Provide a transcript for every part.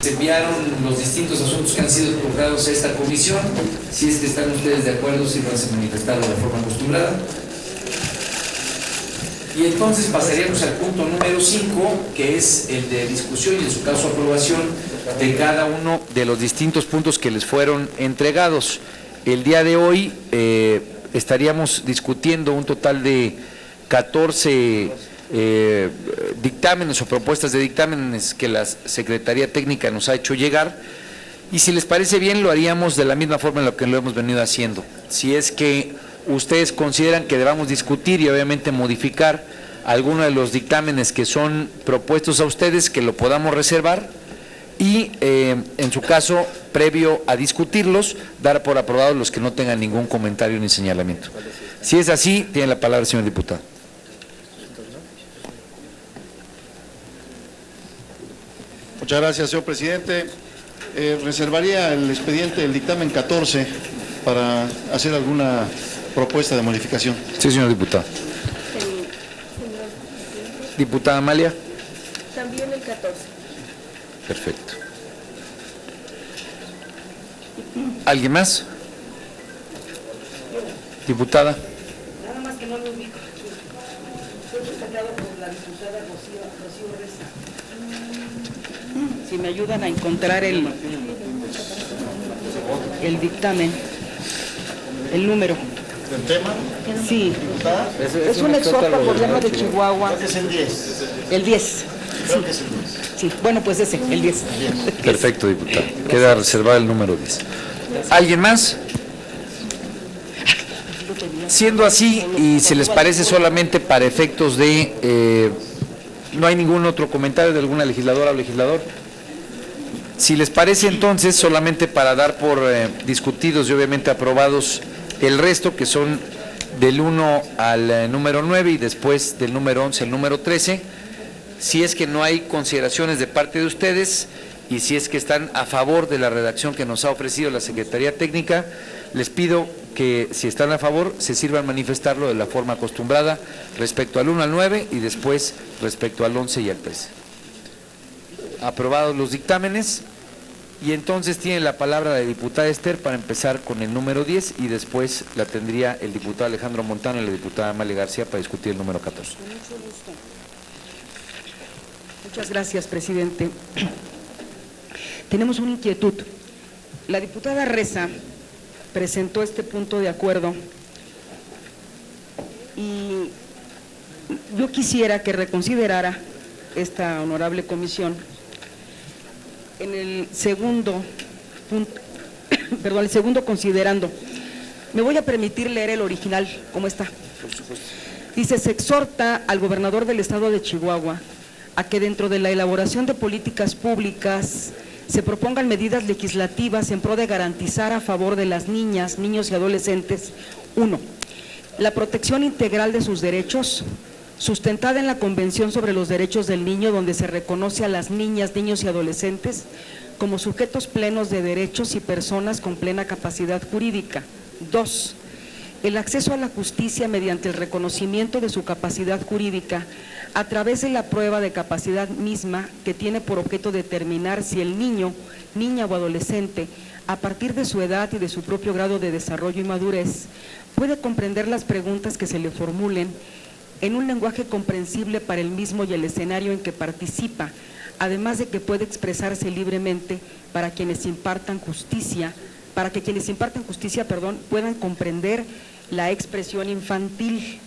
Se enviaron los distintos asuntos que han sido colocados a esta comisión. Si es que están ustedes de acuerdo, sírvanse a manifestar de la forma acostumbrada. Y entonces pasaríamos al punto número 5, que es el de discusión y en su caso aprobación de cada uno de los distintos puntos que les fueron entregados. El día de hoy estaríamos discutiendo un total de 14 dictámenes o propuestas de dictámenes que la Secretaría Técnica nos ha hecho llegar, y si les parece bien lo haríamos de la misma forma en lo que lo hemos venido haciendo. Si es que ustedes consideran que debamos discutir y obviamente modificar alguno de los dictámenes que son propuestos a ustedes, que lo podamos reservar y en su caso, previo a discutirlos, dar por aprobados los que no tengan ningún comentario ni señalamiento. Si es así, tiene la palabra el señor diputado. Muchas gracias, señor presidente. Reservaría el expediente del dictamen 14 para hacer alguna propuesta de modificación. Sí, señor diputado. Diputada Amalia. También el 14. Perfecto. ¿Alguien más? Diputada. Nada más que no lo ubico. Fue presentado por la diputada Rocío Reza. Si me ayudan a encontrar el dictamen, el número. ¿El tema? Sí. ¿Diputada? Es un exhorto al gobierno de Chihuahua. Creo que es el 10. El 10. Creo que es el 10. Sí, bueno, pues ese, el 10. Perfecto, diputado. Queda reservado el número 10. ¿Alguien más? Siendo así, y se les parece solamente para efectos de... ¿no hay ningún otro comentario de alguna legisladora o legislador? Si les parece, entonces, solamente para dar por discutidos y obviamente aprobados el resto, que son del 1 al número 9 y después del número 11 al número 13, si es que no hay consideraciones de parte de ustedes y si es que están a favor de la redacción que nos ha ofrecido la Secretaría Técnica, les pido que, si están a favor, se sirvan manifestarlo de la forma acostumbrada respecto al 1 al 9 y después respecto al 11 y al 13. Aprobados los dictámenes, y entonces tiene la palabra la diputada Esther para empezar con el número 10 y después la tendría el diputado Alejandro Montano y la diputada Amalia García para discutir el número 14. Con mucho gusto. Muchas gracias, presidente. Tenemos una inquietud. La diputada Reza presentó este punto de acuerdo y yo quisiera que reconsiderara esta honorable comisión en el segundo punto, perdón, el segundo considerando. Me voy a permitir leer el original, como está. Por supuesto. Dice: se exhorta al gobernador del estado de Chihuahua a que dentro de la elaboración de políticas públicas se propongan medidas legislativas en pro de garantizar a favor de las niñas, niños y adolescentes, 1, la protección integral de sus derechos, sustentada en la Convención sobre los Derechos del Niño, donde se reconoce a las niñas, niños y adolescentes como sujetos plenos de derechos y personas con plena capacidad jurídica. 2, el acceso a la justicia mediante el reconocimiento de su capacidad jurídica a través de la prueba de capacidad misma, que tiene por objeto determinar si el niño, niña o adolescente, a partir de su edad y de su propio grado de desarrollo y madurez, puede comprender las preguntas que se le formulen en un lenguaje comprensible para el mismo y el escenario en que participa, además de que puede expresarse libremente para que quienes impartan justicia, puedan comprender la expresión infantil.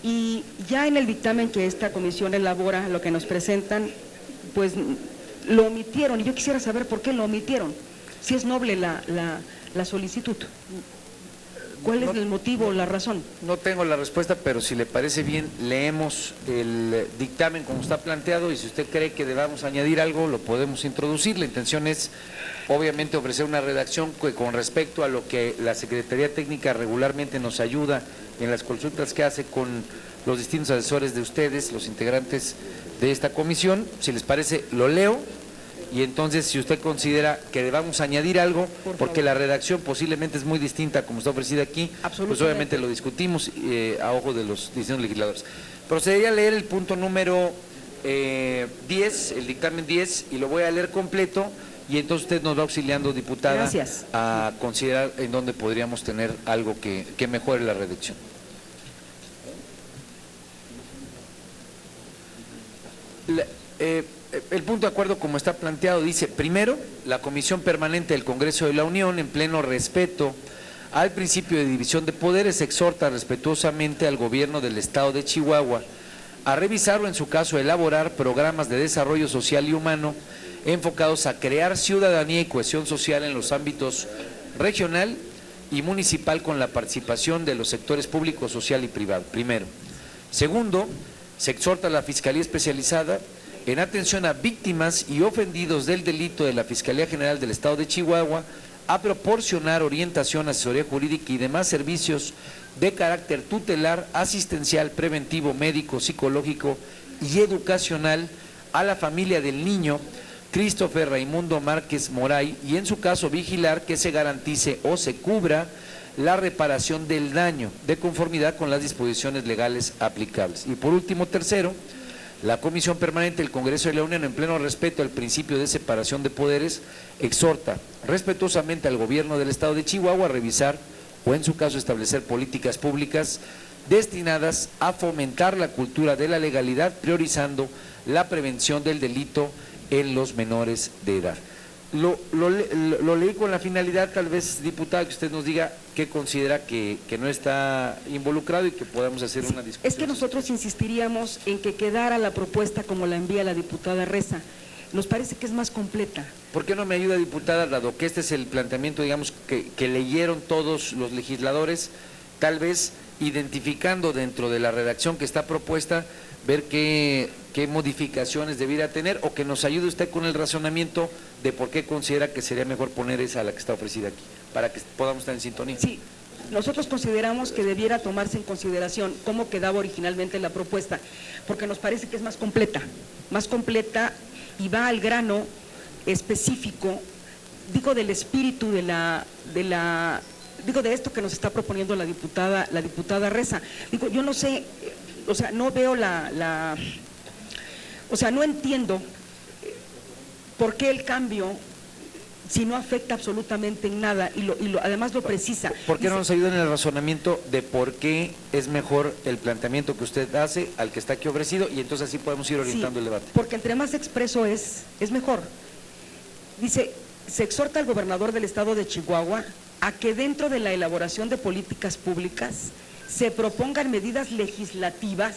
Y ya en el dictamen que esta comisión elabora, lo que nos presentan, pues lo omitieron, y yo quisiera saber por qué lo omitieron, si es noble la solicitud. ¿Cuál es el motivo o la razón? No tengo la respuesta, pero si le parece bien, leemos el dictamen como está planteado y si usted cree que debamos añadir algo, lo podemos introducir. La intención es, obviamente, ofrecer una redacción que, con respecto a lo que la Secretaría Técnica regularmente nos ayuda en las consultas que hace con los distintos asesores de ustedes, los integrantes de esta comisión. Si les parece, lo leo. Y entonces, si usted considera que debamos añadir algo, porque la redacción posiblemente es muy distinta como está ofrecida aquí, pues obviamente lo discutimos a ojo de los distintos legisladores. Procedería a leer el punto número 10, el dictamen 10, y lo voy a leer completo, y entonces usted nos va auxiliando, diputada, Gracias. a considerar en dónde podríamos tener algo que mejore la redacción. El punto de acuerdo, como está planteado, dice: primero, la Comisión Permanente del Congreso de la Unión, en pleno respeto al principio de división de poderes, exhorta respetuosamente al Gobierno del Estado de Chihuahua a revisar o, en su caso, elaborar programas de desarrollo social y humano enfocados a crear ciudadanía y cohesión social en los ámbitos regional y municipal, con la participación de los sectores público, social y privado. Primero. Segundo, se exhorta a la Fiscalía Especializada, en atención a víctimas y ofendidos del delito de la Fiscalía General del Estado de Chihuahua, a proporcionar orientación, asesoría jurídica y demás servicios de carácter tutelar, asistencial, preventivo, médico, psicológico y educacional a la familia del niño Christopher Raimundo Márquez Moray, y en su caso vigilar que se garantice o se cubra la reparación del daño de conformidad con las disposiciones legales aplicables. Y por último, tercero, la Comisión Permanente del Congreso de la Unión, en pleno respeto al principio de separación de poderes, exhorta respetuosamente al Gobierno del Estado de Chihuahua a revisar o, en su caso, establecer políticas públicas destinadas a fomentar la cultura de la legalidad, priorizando la prevención del delito en los menores de edad. Lo leí con la finalidad, tal vez, diputada, que usted nos diga qué considera que no está involucrado y que podamos hacer una discusión. Es que nosotros insistiríamos en que quedara la propuesta como la envía la diputada Reza. Nos parece que es más completa. ¿Por qué no me ayuda, diputada, dado que este es el planteamiento, digamos, que leyeron todos los legisladores, tal vez identificando dentro de la redacción que está propuesta, ver qué modificaciones debiera tener, o que nos ayude usted con el razonamiento de por qué considera que sería mejor poner esa a la que está ofrecida aquí, para que podamos estar en sintonía? Sí, nosotros consideramos que debiera tomarse en consideración cómo quedaba originalmente la propuesta, porque nos parece que es más completa y va al grano específico, digo, del espíritu de esto que nos está proponiendo la diputada Reza. Digo, yo no sé, o sea, no veo no entiendo por qué el cambio, si no afecta absolutamente en nada, y además lo precisa. ¿Por qué no nos ayuda en el razonamiento de por qué es mejor el planteamiento que usted hace al que está aquí ofrecido, y entonces así podemos ir orientando el debate? Porque entre más expreso es mejor. Dice: se exhorta al gobernador del Estado de Chihuahua a que dentro de la elaboración de políticas públicas se propongan medidas legislativas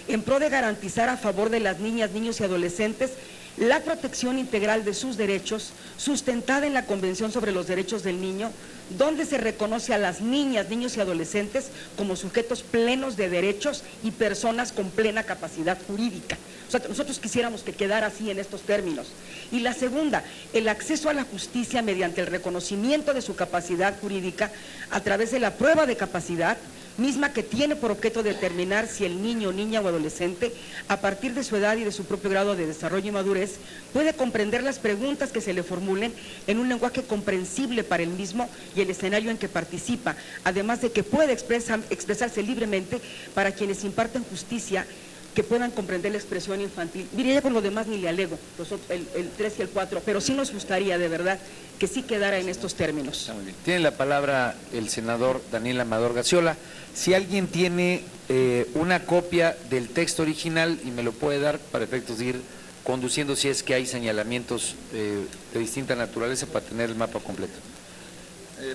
en pro de garantizar a favor de las niñas, niños y adolescentes la protección integral de sus derechos, sustentada en la Convención sobre los Derechos del Niño, donde se reconoce a las niñas, niños y adolescentes como sujetos plenos de derechos y personas con plena capacidad jurídica. O sea, nosotros quisiéramos que quedara así en estos términos. Y la segunda, el acceso a la justicia mediante el reconocimiento de su capacidad jurídica a través de la prueba de capacidad, misma que tiene por objeto determinar si el niño, niña o adolescente, a partir de su edad y de su propio grado de desarrollo y madurez, puede comprender las preguntas que se le formulen en un lenguaje comprensible para el mismo y el escenario en que participa, además de que puede expresarse libremente para quienes imparten justicia, que puedan comprender la expresión infantil. Mire, ya con lo demás ni le alego, el 3 y el 4, pero sí nos gustaría, de verdad, que sí quedara en estos términos. Está muy bien. Tiene la palabra el senador Daniel Amador Gacciola. Si alguien tiene una copia del texto original y me lo puede dar para efectos de ir conduciendo, si es que hay señalamientos de distinta naturaleza, para tener el mapa completo.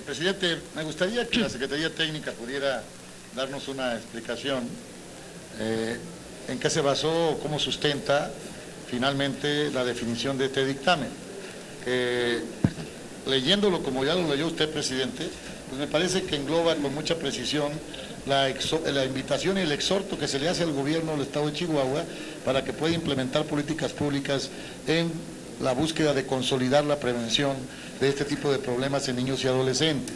Presidente, me gustaría que la Secretaría Técnica pudiera darnos una explicación en qué se basó o cómo sustenta finalmente la definición de este dictamen. Leyéndolo como ya lo leyó usted, presidente, pues me parece que engloba con mucha precisión la invitación y el exhorto que se le hace al gobierno del Estado de Chihuahua para que pueda implementar políticas públicas en la búsqueda de consolidar la prevención de este tipo de problemas en niños y adolescentes,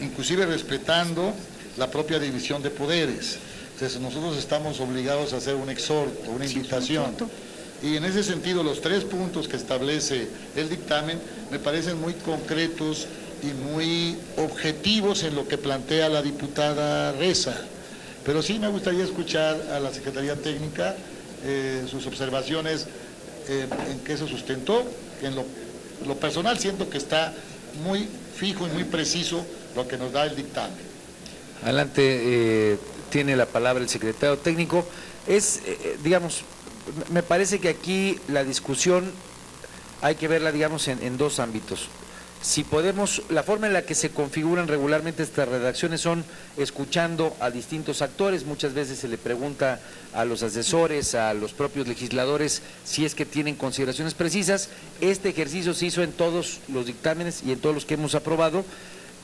inclusive respetando la propia división de poderes. Entonces nosotros estamos obligados a hacer un exhorto, una invitación. Y en ese sentido los 3 puntos que establece el dictamen me parecen muy concretos y muy objetivos en lo que plantea la diputada Reza. Pero sí me gustaría escuchar a la Secretaría Técnica sus observaciones en qué se sustentó. En lo personal siento que está muy fijo y muy preciso lo que nos da el dictamen. Adelante, tiene la palabra el secretario técnico. Digamos, me parece que aquí la discusión hay que verla, digamos, en dos ámbitos. Si podemos, la forma en la que se configuran regularmente estas redacciones son escuchando a distintos actores. Muchas veces se le pregunta a los asesores, a los propios legisladores, si es que tienen consideraciones precisas. Este ejercicio se hizo en todos los dictámenes y en todos los que hemos aprobado.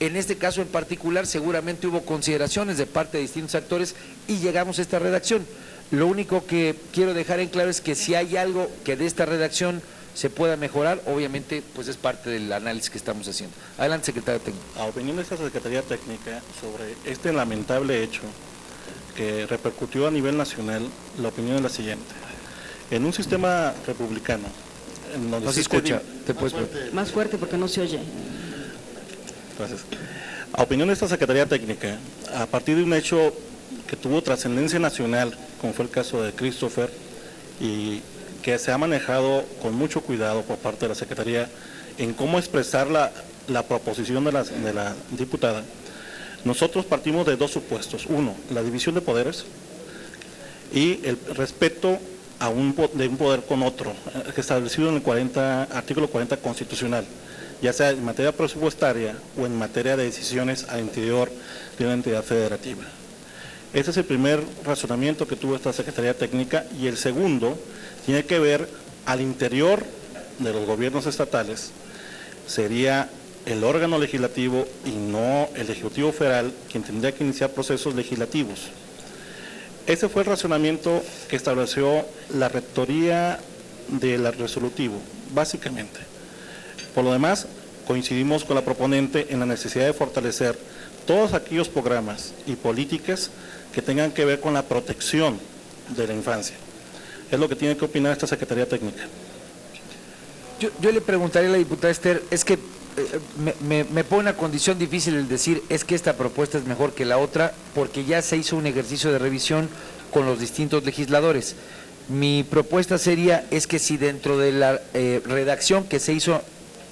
En este caso en particular seguramente hubo consideraciones de parte de distintos actores y llegamos a esta redacción. Lo único que quiero dejar en claro es que si hay algo que de esta redacción se pueda mejorar, obviamente pues es parte del análisis que estamos haciendo. Adelante, secretario técnico. A opinión de esta Secretaría Técnica sobre este lamentable hecho que repercutió a nivel nacional, la opinión es la siguiente. En un sistema republicano, en donde No se escucha, te puedes... Más fuerte porque no se oye. Gracias. A opinión de esta Secretaría Técnica, a partir de un hecho que tuvo trascendencia nacional, como fue el caso de Christopher, y que se ha manejado con mucho cuidado por parte de la Secretaría en cómo expresar la proposición de la diputada, nosotros partimos de dos supuestos. Uno, la división de poderes y el respeto de un poder con otro, establecido en el artículo 40 constitucional, ya sea en materia presupuestaria o en materia de decisiones al interior de una entidad federativa. Ese es el primer razonamiento que tuvo esta Secretaría Técnica, y el segundo tiene que ver al interior de los gobiernos estatales. Sería el órgano legislativo y no el Ejecutivo Federal quien tendría que iniciar procesos legislativos. Ese fue el razonamiento que estableció la rectoría del resolutivo, básicamente. Por lo demás, coincidimos con la proponente en la necesidad de fortalecer todos aquellos programas y políticas que tengan que ver con la protección de la infancia. Es lo que tiene que opinar esta Secretaría Técnica. Yo le preguntaría a la diputada Esther, es que me pone una condición difícil el decir es que esta propuesta es mejor que la otra, porque ya se hizo un ejercicio de revisión con los distintos legisladores. Mi propuesta sería es que si dentro de la redacción que se hizo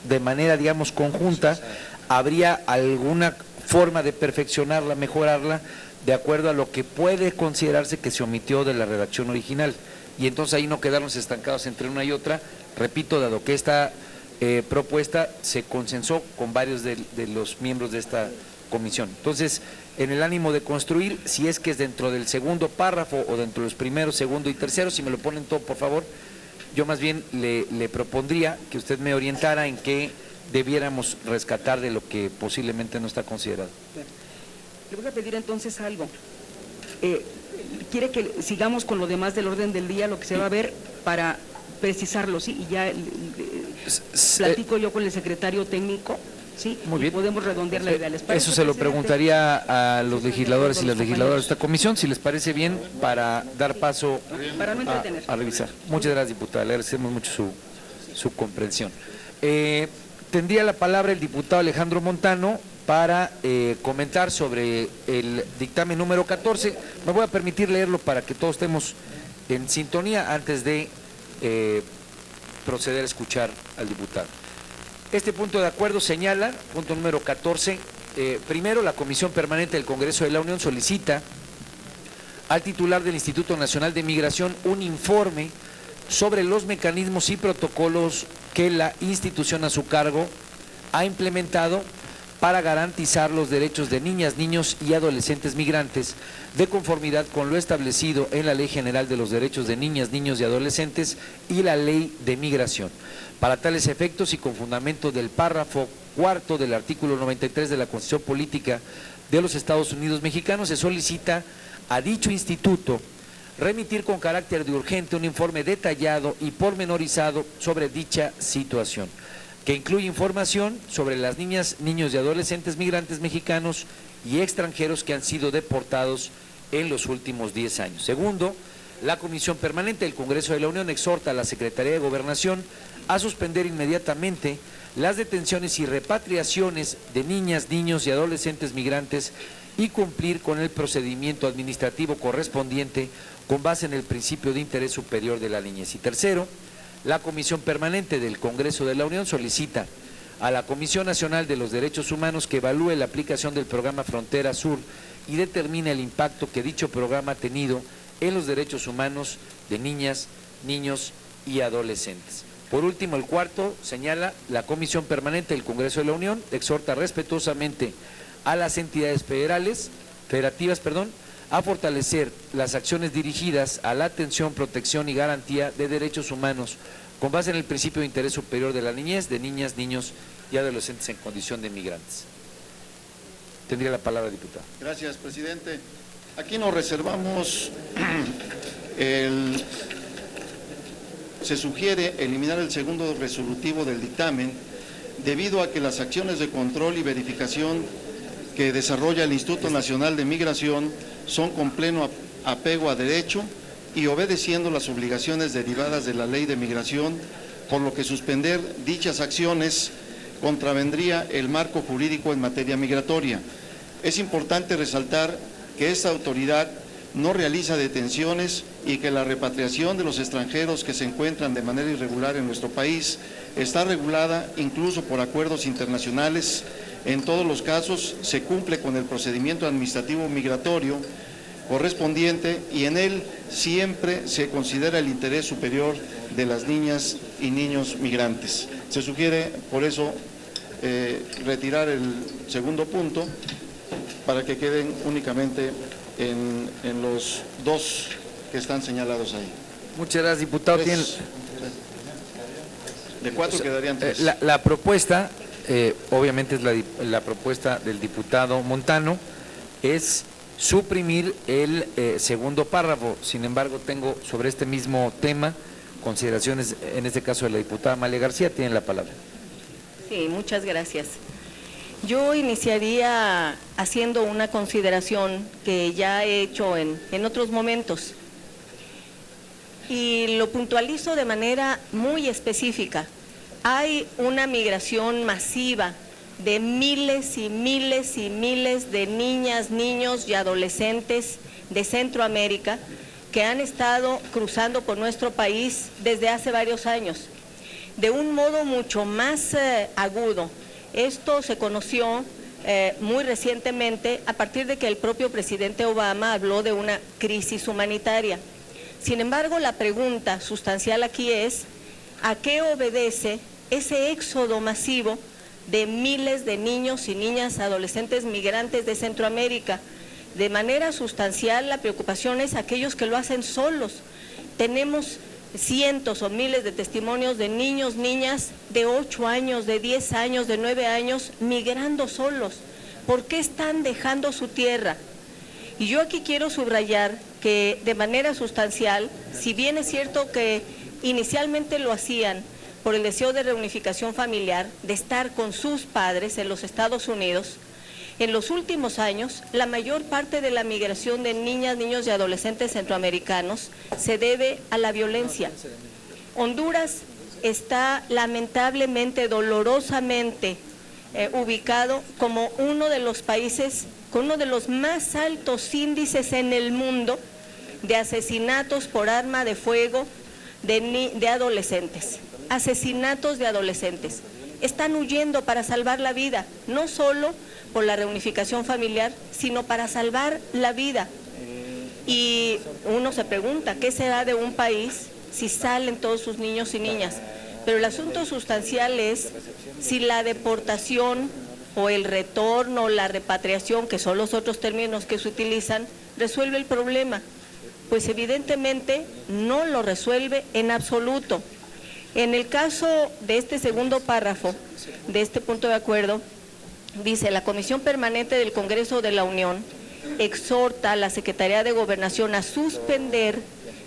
de manera, digamos, conjunta, habría alguna forma de perfeccionarla, mejorarla, de acuerdo a lo que puede considerarse que se omitió de la redacción original. Y entonces ahí no quedarnos estancados entre una y otra. Repito, dado que esta propuesta se consensó con varios de los miembros de esta comisión. Entonces, en el ánimo de construir, si es que es dentro del segundo párrafo o dentro de los primeros, segundo y tercero, si me lo ponen todo, por favor, yo más bien le propondría que usted me orientara en qué debiéramos rescatar de lo que posiblemente no está considerado. Le voy a pedir entonces algo. Quiere que sigamos con lo demás del orden del día, lo que se va a ver, para precisarlo, ¿sí? Y ya platico yo con el secretario técnico, ¿sí? Muy bien. Y podemos redondear la idea. ¿Les parece, Eso se lo presidente? preguntaría a los legisladores y las legisladoras de esta comisión, si les parece bien, para dar paso Para no entretener. a revisar. Muchas gracias, diputada, le agradecemos mucho su comprensión. Tendría la palabra el diputado Alejandro Montano para comentar sobre el dictamen número 14. Me voy a permitir leerlo para que todos estemos en sintonía antes de proceder a escuchar al diputado. Este punto de acuerdo señala, punto número 14, primero, la Comisión Permanente del Congreso de la Unión solicita al titular del Instituto Nacional de Migración un informe sobre los mecanismos y protocolos que la institución a su cargo ha implementado para garantizar los derechos de niñas, niños y adolescentes migrantes, de conformidad con lo establecido en la Ley General de los Derechos de Niñas, Niños y Adolescentes y la Ley de Migración. Para tales efectos y con fundamento del párrafo cuarto del artículo 93 de la Constitución Política de los Estados Unidos Mexicanos, se solicita a dicho instituto remitir con carácter de urgente un informe detallado y pormenorizado sobre dicha situación, que incluye información sobre las niñas, niños y adolescentes migrantes mexicanos y extranjeros que han sido deportados en los últimos 10 años. Segundo, la Comisión Permanente del Congreso de la Unión exhorta a la Secretaría de Gobernación a suspender inmediatamente las detenciones y repatriaciones de niñas, niños y adolescentes migrantes y cumplir con el procedimiento administrativo correspondiente con base en el principio de interés superior de la niñez. Y tercero, la Comisión Permanente del Congreso de la Unión solicita a la Comisión Nacional de los Derechos Humanos que evalúe la aplicación del programa Frontera Sur y determine el impacto que dicho programa ha tenido en los derechos humanos de niñas, niños y adolescentes. Por último, el cuarto señala: la Comisión Permanente del Congreso de la Unión exhorta respetuosamente a las entidades federativas, a fortalecer las acciones dirigidas a la atención, protección y garantía de derechos humanos con base en el principio de interés superior de la niñez, de niñas, niños y adolescentes en condición de migrantes. Tendría la palabra, diputado. Gracias, presidente. Aquí nos reservamos se sugiere eliminar el segundo resolutivo del dictamen debido a que las acciones de control y verificación que desarrolla el Instituto Nacional de Migración son con pleno apego a derecho y obedeciendo las obligaciones derivadas de la Ley de Migración, por lo que suspender dichas acciones contravendría el marco jurídico en materia migratoria. Es importante resaltar que esta autoridad no realiza detenciones y que la repatriación de los extranjeros que se encuentran de manera irregular en nuestro país está regulada incluso por acuerdos internacionales. En todos los casos se cumple con el procedimiento administrativo migratorio correspondiente y en él siempre se considera el interés superior de las niñas y niños migrantes. Se sugiere, por eso, retirar el segundo punto para que queden únicamente en los dos que están señalados ahí. Muchas gracias, diputado. De cuatro quedarían tres. La propuesta, obviamente es la propuesta del diputado Montano, es suprimir el segundo párrafo. Sin embargo, tengo sobre este mismo tema consideraciones, en este caso de la diputada Amalia García. Tienen la palabra. Sí, muchas gracias. Yo iniciaría haciendo una consideración que ya he hecho en otros momentos y lo puntualizo de manera muy específica. Hay una migración masiva de miles y miles y miles de niñas, niños y adolescentes de Centroamérica que han estado cruzando por nuestro país desde hace varios años, de un modo mucho más agudo. Esto se conoció muy recientemente a partir de que el propio presidente Obama habló de una crisis humanitaria. Sin embargo, la pregunta sustancial aquí es: ¿a qué obedece ese éxodo masivo de miles de niños y niñas adolescentes migrantes de Centroamérica? De manera sustancial, la preocupación es aquellos que lo hacen solos. Tenemos cientos o miles de testimonios de niños, niñas de 8 años, de 10 años, de 9 años, migrando solos. ¿Por qué están dejando su tierra? Y yo aquí quiero subrayar que de manera sustancial, si bien es cierto que inicialmente lo hacían por el deseo de reunificación familiar, de estar con sus padres en los Estados Unidos, en los últimos años, la mayor parte de la migración de niñas, niños y adolescentes centroamericanos se debe a la violencia. Honduras está lamentablemente, dolorosamente ubicado como uno de los países con uno de los más altos índices en el mundo de asesinatos por arma de fuego de adolescentes. Asesinatos de adolescentes. Están huyendo para salvar la vida, no solo por la reunificación familiar, sino para salvar la vida. Y uno se pregunta, ¿qué será de un país si salen todos sus niños y niñas? Pero el asunto sustancial es si la deportación o el retorno, la repatriación, que son los otros términos que se utilizan, resuelve el problema. Pues evidentemente no lo resuelve en absoluto. En el caso de este segundo párrafo, de este punto de acuerdo, dice: la Comisión Permanente del Congreso de la Unión exhorta a la Secretaría de Gobernación a suspender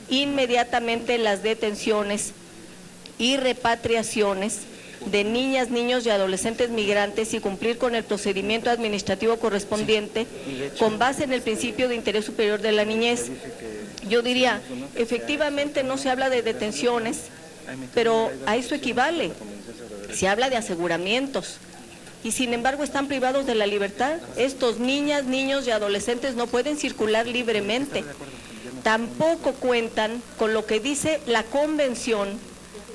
inmediatamente las detenciones y repatriaciones de niñas, niños y adolescentes migrantes y cumplir con el procedimiento administrativo correspondiente con base en el principio de interés superior de la niñez. Yo diría, efectivamente no se habla de detenciones, pero a eso equivale. Se habla de aseguramientos y sin embargo están privados de la libertad. Estos niñas, niños y adolescentes no pueden circular libremente. tampoco cuentan con lo que dice la Convención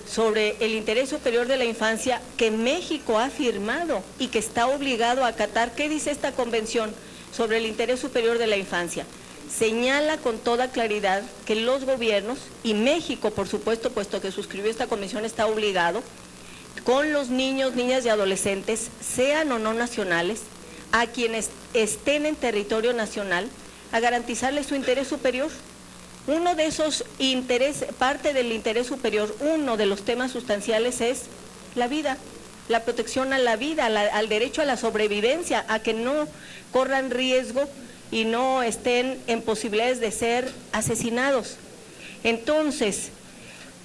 sobre el Interés Superior de la Infancia que México ha firmado y que está obligado a acatar. ¿Qué dice esta Convención sobre el Interés Superior de la Infancia? Señala con toda claridad que los gobiernos, y México por supuesto, puesto que suscribió esta convención, está obligado con los niños, niñas y adolescentes, sean o no nacionales, a quienes estén en territorio nacional, a garantizarles su interés superior. Uno de esos intereses, parte del interés superior, uno de los temas sustanciales es la vida, la protección a la vida, al derecho a la sobrevivencia, a que no corran riesgo y no estén en posibilidades de ser asesinados. Entonces,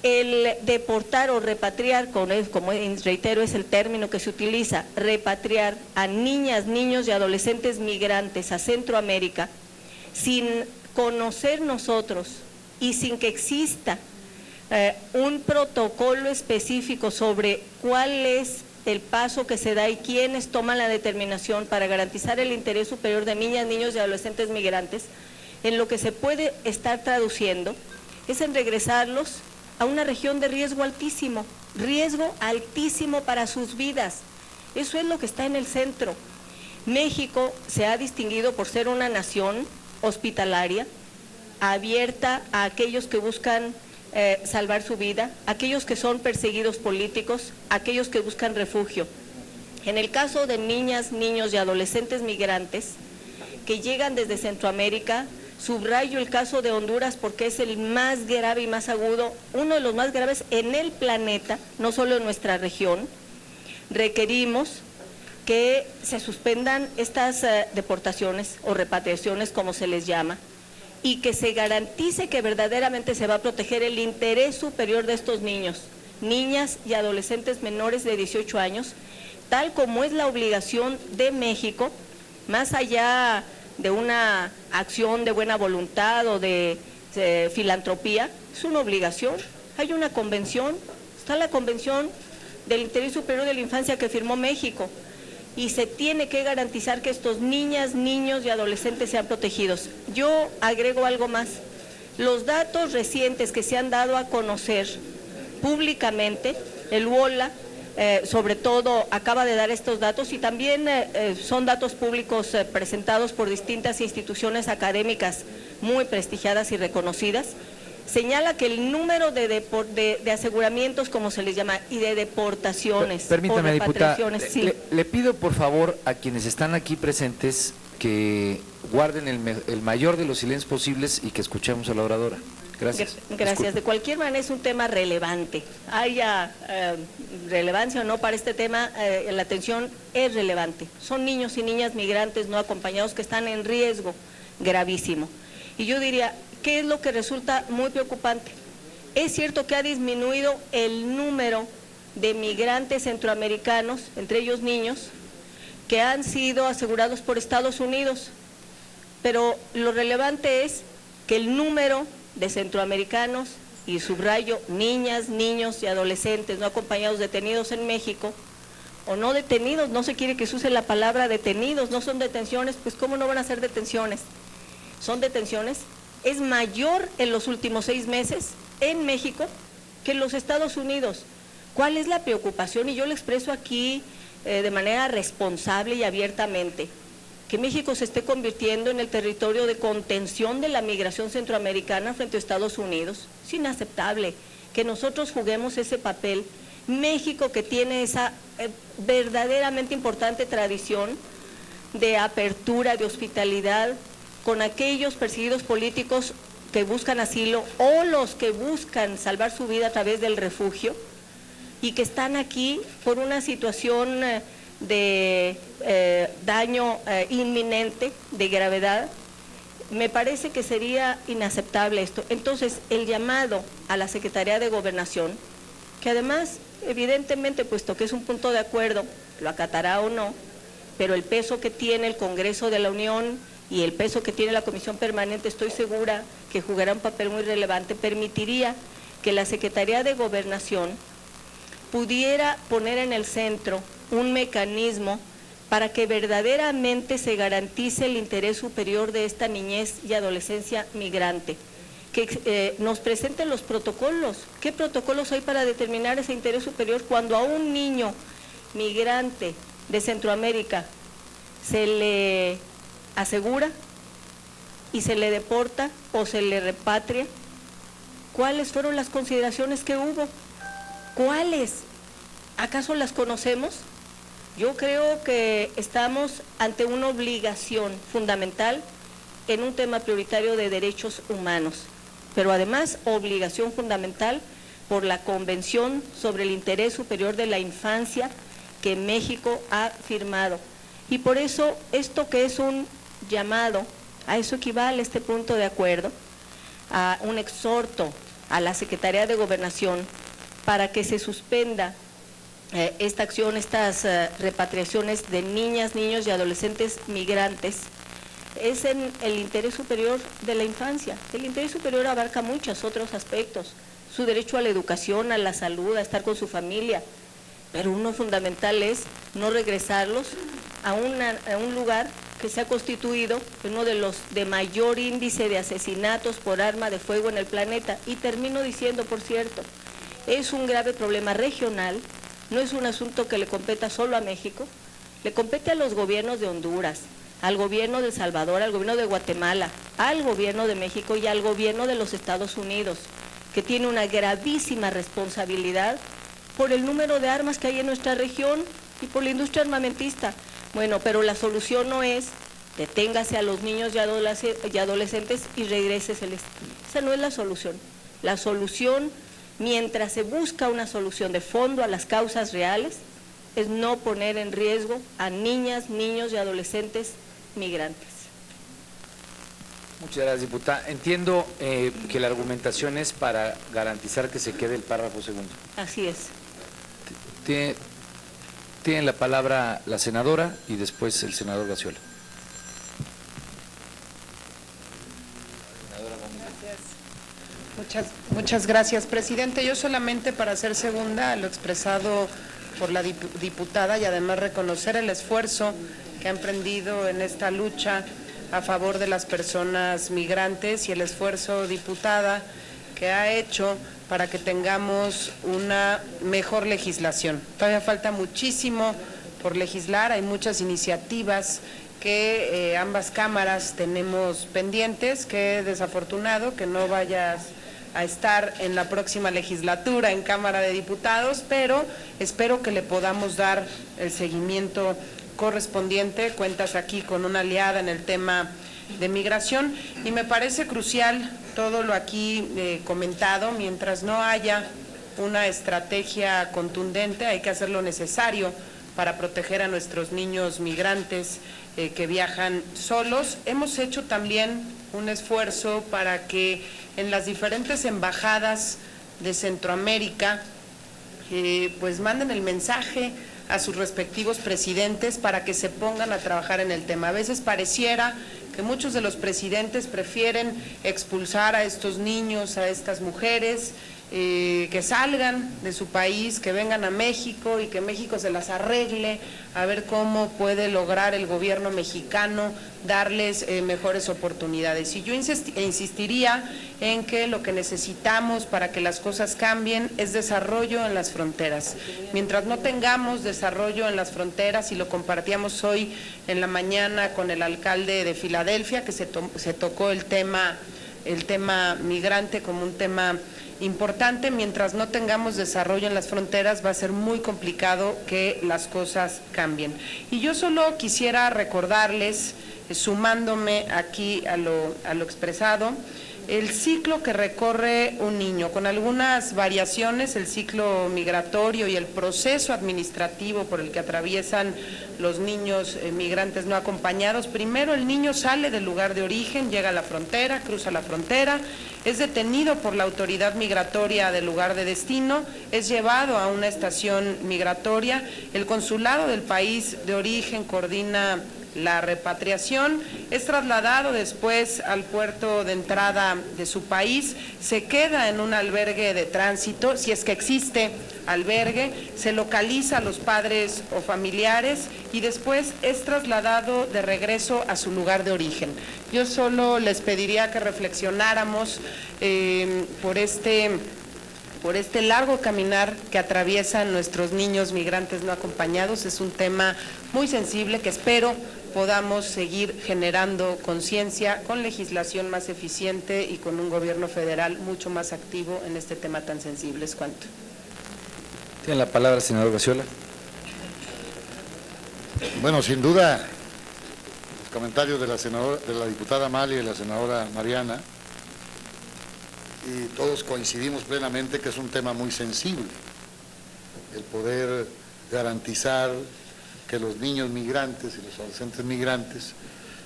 el deportar o repatriar, como reitero es el término que se utiliza, repatriar a niñas, niños y adolescentes migrantes a Centroamérica, sin conocer nosotros y sin que exista un protocolo específico sobre cuál es el paso que se da y quiénes toman la determinación para garantizar el interés superior de niñas, niños y adolescentes migrantes, en lo que se puede estar traduciendo es en regresarlos a una región de riesgo altísimo para sus vidas. Eso es lo que está en el centro. México se ha distinguido por ser una nación hospitalaria, abierta a aquellos que buscan salvar su vida, aquellos que son perseguidos políticos, aquellos que buscan refugio. En el caso de niñas, niños y adolescentes migrantes que llegan desde Centroamérica, subrayo el caso de Honduras porque es el más grave y más agudo, uno de los más graves en el planeta, no solo en nuestra región. Requerimos que se suspendan estas deportaciones o repatriaciones, como se les llama, y que se garantice que verdaderamente se va a proteger el interés superior de estos niños, niñas y adolescentes menores de 18 años, tal como es la obligación de México, más allá de una acción de buena voluntad o de filantropía, es una obligación. Hay una convención, está la Convención del Interés Superior de la Infancia que firmó México, y se tiene que garantizar que estos niñas, niños y adolescentes sean protegidos. Yo agrego algo más. Los datos recientes que se han dado a conocer públicamente, el WOLA, sobre todo, acaba de dar estos datos y también son datos públicos presentados por distintas instituciones académicas muy prestigiadas y reconocidas, señala que el número de aseguramientos, como se les llama, y de deportaciones. Permítame, diputada, sí. le pido por favor a quienes están aquí presentes que guarden el mayor de los silencios posibles y que escuchemos a la oradora. Gracias. Gracias. Disculpe. De cualquier manera es un tema relevante. Haya relevancia o no para este tema, la atención es relevante. Son niños y niñas migrantes no acompañados que están en riesgo gravísimo. Y yo diría, ¿qué es lo que resulta muy preocupante? Es cierto que ha disminuido el número de migrantes centroamericanos, entre ellos niños, que han sido asegurados por Estados Unidos, pero lo relevante es que el número de centroamericanos, y subrayo, niñas, niños y adolescentes no acompañados detenidos en México, o no detenidos, no se quiere que se use la palabra detenidos, no son detenciones, pues ¿cómo no van a ser detenciones? Son detenciones, es mayor en los últimos 6 meses en México que en los Estados Unidos. ¿Cuál es la preocupación? Y yo lo expreso aquí de manera responsable y abiertamente, que México se esté convirtiendo en el territorio de contención de la migración centroamericana frente a Estados Unidos. Es inaceptable que nosotros juguemos ese papel. México, que tiene esa verdaderamente importante tradición de apertura, de hospitalidad, con aquellos perseguidos políticos que buscan asilo o los que buscan salvar su vida a través del refugio y que están aquí por una situación de daño inminente, de gravedad. Me parece que sería inaceptable esto. Entonces, el llamado a la Secretaría de Gobernación, que además, evidentemente, puesto que es un punto de acuerdo, lo acatará o no, pero el peso que tiene el Congreso de la Unión y el peso que tiene la Comisión Permanente, estoy segura que jugará un papel muy relevante, permitiría que la Secretaría de Gobernación pudiera poner en el centro un mecanismo para que verdaderamente se garantice el interés superior de esta niñez y adolescencia migrante. que nos presenten los protocolos. ¿Qué protocolos hay para determinar ese interés superior cuando a un niño migrante de Centroamérica se le asegura y se le deporta o se le repatria? ¿Cuáles fueron las consideraciones que hubo? ¿Cuáles? ¿Acaso las conocemos? Yo creo que estamos ante una obligación fundamental en un tema prioritario de derechos humanos, pero además obligación fundamental por la Convención sobre el Interés Superior de la Infancia que México ha firmado. Y por eso, esto que es un llamado, a eso equivale este punto de acuerdo, a un exhorto a la Secretaría de Gobernación para que se suspenda esta acción, estas repatriaciones de niñas, niños y adolescentes migrantes. Es en el interés superior de la infancia. El interés superior abarca muchos otros aspectos, su derecho a la educación, a la salud, a estar con su familia, pero uno fundamental es no regresarlos a un lugar que se ha constituido uno de los de mayor índice de asesinatos por arma de fuego en el planeta. Y termino diciendo, por cierto, es un grave problema regional, no es un asunto que le competa solo a México, le compete a los gobiernos de Honduras, al gobierno de El Salvador, al gobierno de Guatemala, al gobierno de México y al gobierno de los Estados Unidos, que tiene una gravísima responsabilidad por el número de armas que hay en nuestra región y por la industria armamentista. Bueno, pero la solución no es deténgase a los niños y adolescentes y regréseseles. Esa no es la solución. La solución, mientras se busca una solución de fondo a las causas reales, es no poner en riesgo a niñas, niños y adolescentes migrantes. Muchas gracias, diputada. Entiendo que la argumentación es para garantizar que se quede el párrafo segundo. Así es. Tiene la palabra la senadora y después el senador Gaxiola. Muchas gracias, presidente. Yo solamente para hacer segunda a lo expresado por la diputada y además reconocer el esfuerzo que ha emprendido en esta lucha a favor de las personas migrantes y el esfuerzo, diputada, que ha hecho para que tengamos una mejor legislación. Todavía falta muchísimo por legislar, hay muchas iniciativas que ambas cámaras tenemos pendientes, que desafortunado que no vayas a estar en la próxima legislatura en Cámara de Diputados, pero espero que le podamos dar el seguimiento correspondiente. Cuentas aquí con una aliada en el tema de migración y me parece crucial todo lo aquí comentado. Mientras no haya una estrategia contundente, hay que hacer lo necesario para proteger a nuestros niños migrantes que viajan solos. Hemos hecho también un esfuerzo para que en las diferentes embajadas de Centroamérica pues manden el mensaje a sus respectivos presidentes para que se pongan a trabajar en el tema. A veces pareciera que muchos de los presidentes prefieren expulsar a estos niños, a estas mujeres, que salgan de su país, que vengan a México y que México se las arregle, a ver cómo puede lograr el gobierno mexicano darles mejores oportunidades. Y yo insistiría en que lo que necesitamos para que las cosas cambien es desarrollo en las fronteras. Mientras no tengamos desarrollo en las fronteras, y lo compartíamos hoy en la mañana con el alcalde de Filadelfia, que se tocó el tema migrante como un tema importante, mientras no tengamos desarrollo en las fronteras va a ser muy complicado que las cosas cambien. Y yo solo quisiera recordarles, sumándome aquí a lo expresado, el ciclo que recorre un niño, con algunas variaciones, el ciclo migratorio y el proceso administrativo por el que atraviesan los niños migrantes no acompañados. Primero el niño sale del lugar de origen, llega a la frontera, cruza la frontera, es detenido por la autoridad migratoria del lugar de destino, es llevado a una estación migratoria, el consulado del país de origen coordina la repatriación, es trasladado después al puerto de entrada de su país, se queda en un albergue de tránsito, si es que existe albergue, se localiza a los padres o familiares y después es trasladado de regreso a su lugar de origen. Yo solo les pediría que reflexionáramos por este largo caminar que atraviesan nuestros niños migrantes no acompañados. Es un tema muy sensible que espero podamos seguir generando conciencia con legislación más eficiente y con un gobierno federal mucho más activo en este tema tan sensible. ¿Es cuánto? Tiene la palabra el senador Gaxiola. Bueno, sin duda, los comentarios de la diputada Amalia y la senadora Mariana, y todos coincidimos plenamente que es un tema muy sensible, el poder garantizar que los niños migrantes y los adolescentes migrantes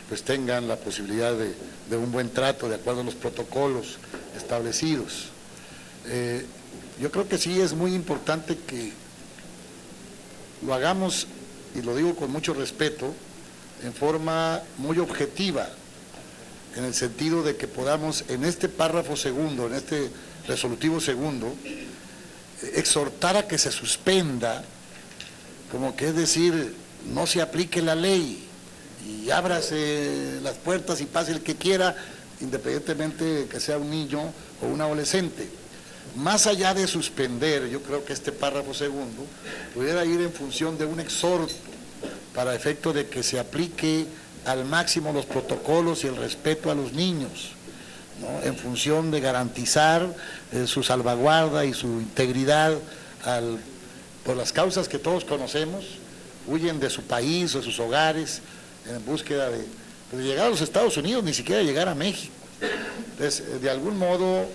pues tengan la posibilidad de un buen trato de acuerdo a los protocolos establecidos. Yo creo que sí es muy importante que lo hagamos, y lo digo con mucho respeto, en forma muy objetiva, en el sentido de que podamos en este párrafo segundo, en este resolutivo segundo, exhortar a que se suspenda, como que es decir, no se aplique la ley y ábrase las puertas y pase el que quiera, independientemente que sea un niño o un adolescente. Más allá de suspender, yo creo que este párrafo segundo pudiera ir en función de un exhorto para efecto de que se aplique al máximo los protocolos y el respeto a los niños, ¿no? En función de garantizar su salvaguarda y su integridad por las causas que todos conocemos, huyen de su país o de sus hogares en búsqueda de llegar a los Estados Unidos, ni siquiera llegar a México. Entonces, de algún modo,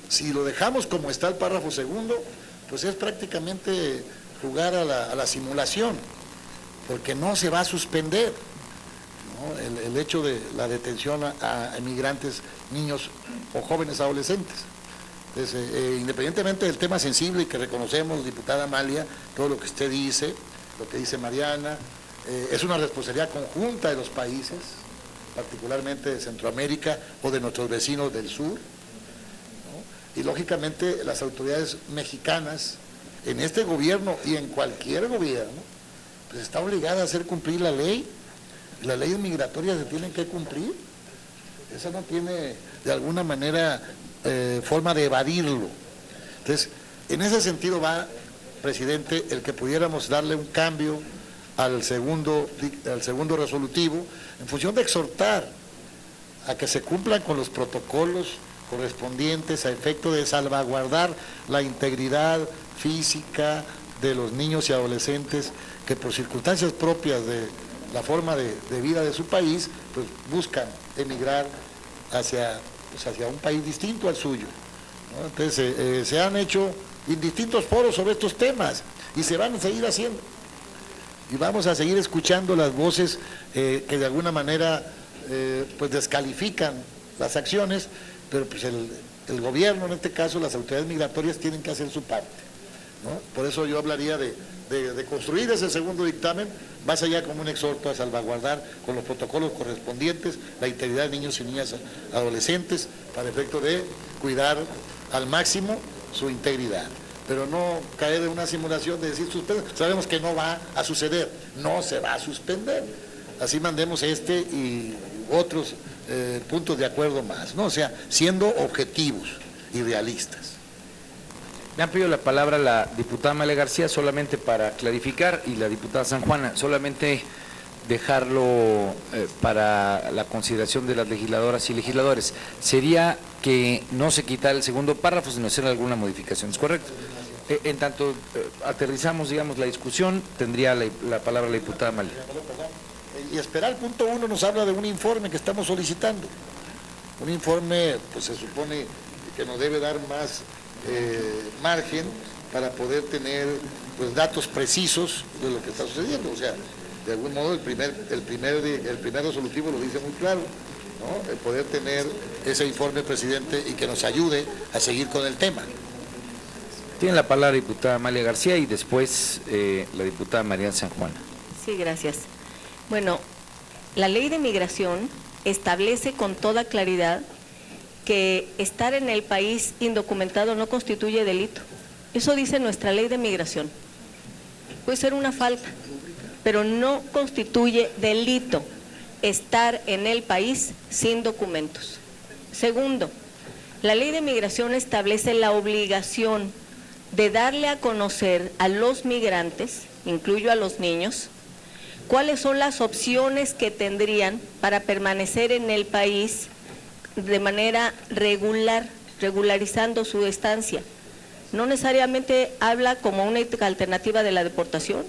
si lo dejamos como está el párrafo segundo, pues es prácticamente jugar a la simulación, porque no se va a suspender, ¿no? el hecho de la detención a inmigrantes, niños o jóvenes adolescentes. Entonces, independientemente del tema sensible que reconocemos, diputada Amalia, todo lo que usted dice, lo que dice Mariana, es una responsabilidad conjunta de los países, particularmente de Centroamérica o de nuestros vecinos del sur, ¿no? Y lógicamente las autoridades mexicanas, en este gobierno y en cualquier gobierno, pues está obligada a hacer cumplir la ley. Las leyes migratorias se tienen que cumplir. Eso no tiene de alguna manera forma de evadirlo. Entonces, en ese sentido va, presidente, el que pudiéramos darle un cambio al segundo resolutivo, en función de exhortar a que se cumplan con los protocolos correspondientes a efecto de salvaguardar la integridad física de los niños y adolescentes que por circunstancias propias de la forma de vida de su país, pues buscan emigrar hacia un país distinto al suyo, ¿no? Entonces, se han hecho indistintos foros sobre estos temas y se van a seguir haciendo. Y vamos a seguir escuchando las voces que de alguna manera pues descalifican las acciones, pero pues el gobierno, en este caso las autoridades migratorias, tienen que hacer su parte, ¿no? Por eso yo hablaría de construir ese segundo dictamen, más allá como un exhorto a salvaguardar con los protocolos correspondientes la integridad de niños y niñas adolescentes, para efecto de cuidar al máximo su integridad, pero no caer en una simulación de decir suspender. Sabemos que no va a suceder, no se va a suspender, así mandemos este y otros puntos de acuerdo más, ¿no? O sea, siendo objetivos y realistas. Me han pedido la palabra la diputada Amalia García, solamente para clarificar, y la diputada San Juana, solamente dejarlo para la consideración de las legisladoras y legisladores. Sería que no se quitara el segundo párrafo, sino hacer alguna modificación, ¿es correcto? En tanto aterrizamos, digamos, la discusión, tendría la palabra la diputada Amalia. Y esperar, punto 1 nos habla de un informe que estamos solicitando. Un informe, pues se supone que nos debe dar más margen para poder tener pues datos precisos de lo que está sucediendo. O sea, de algún modo el primer resolutivo lo dice muy claro, ¿no? El poder tener ese informe, presidente, y que nos ayude a seguir con el tema. Tiene la palabra la diputada Amalia García y después la diputada María San Juana. Sí, gracias. Bueno, la ley de migración establece con toda claridad que estar en el país indocumentado no constituye delito. Eso dice nuestra ley de migración. Puede ser una falta, pero no constituye delito estar en el país sin documentos. Segundo, la ley de migración establece la obligación de darle a conocer a los migrantes, incluyo a los niños, cuáles son las opciones que tendrían para permanecer en el país de manera regular, regularizando su estancia. No necesariamente habla como una alternativa de la deportación,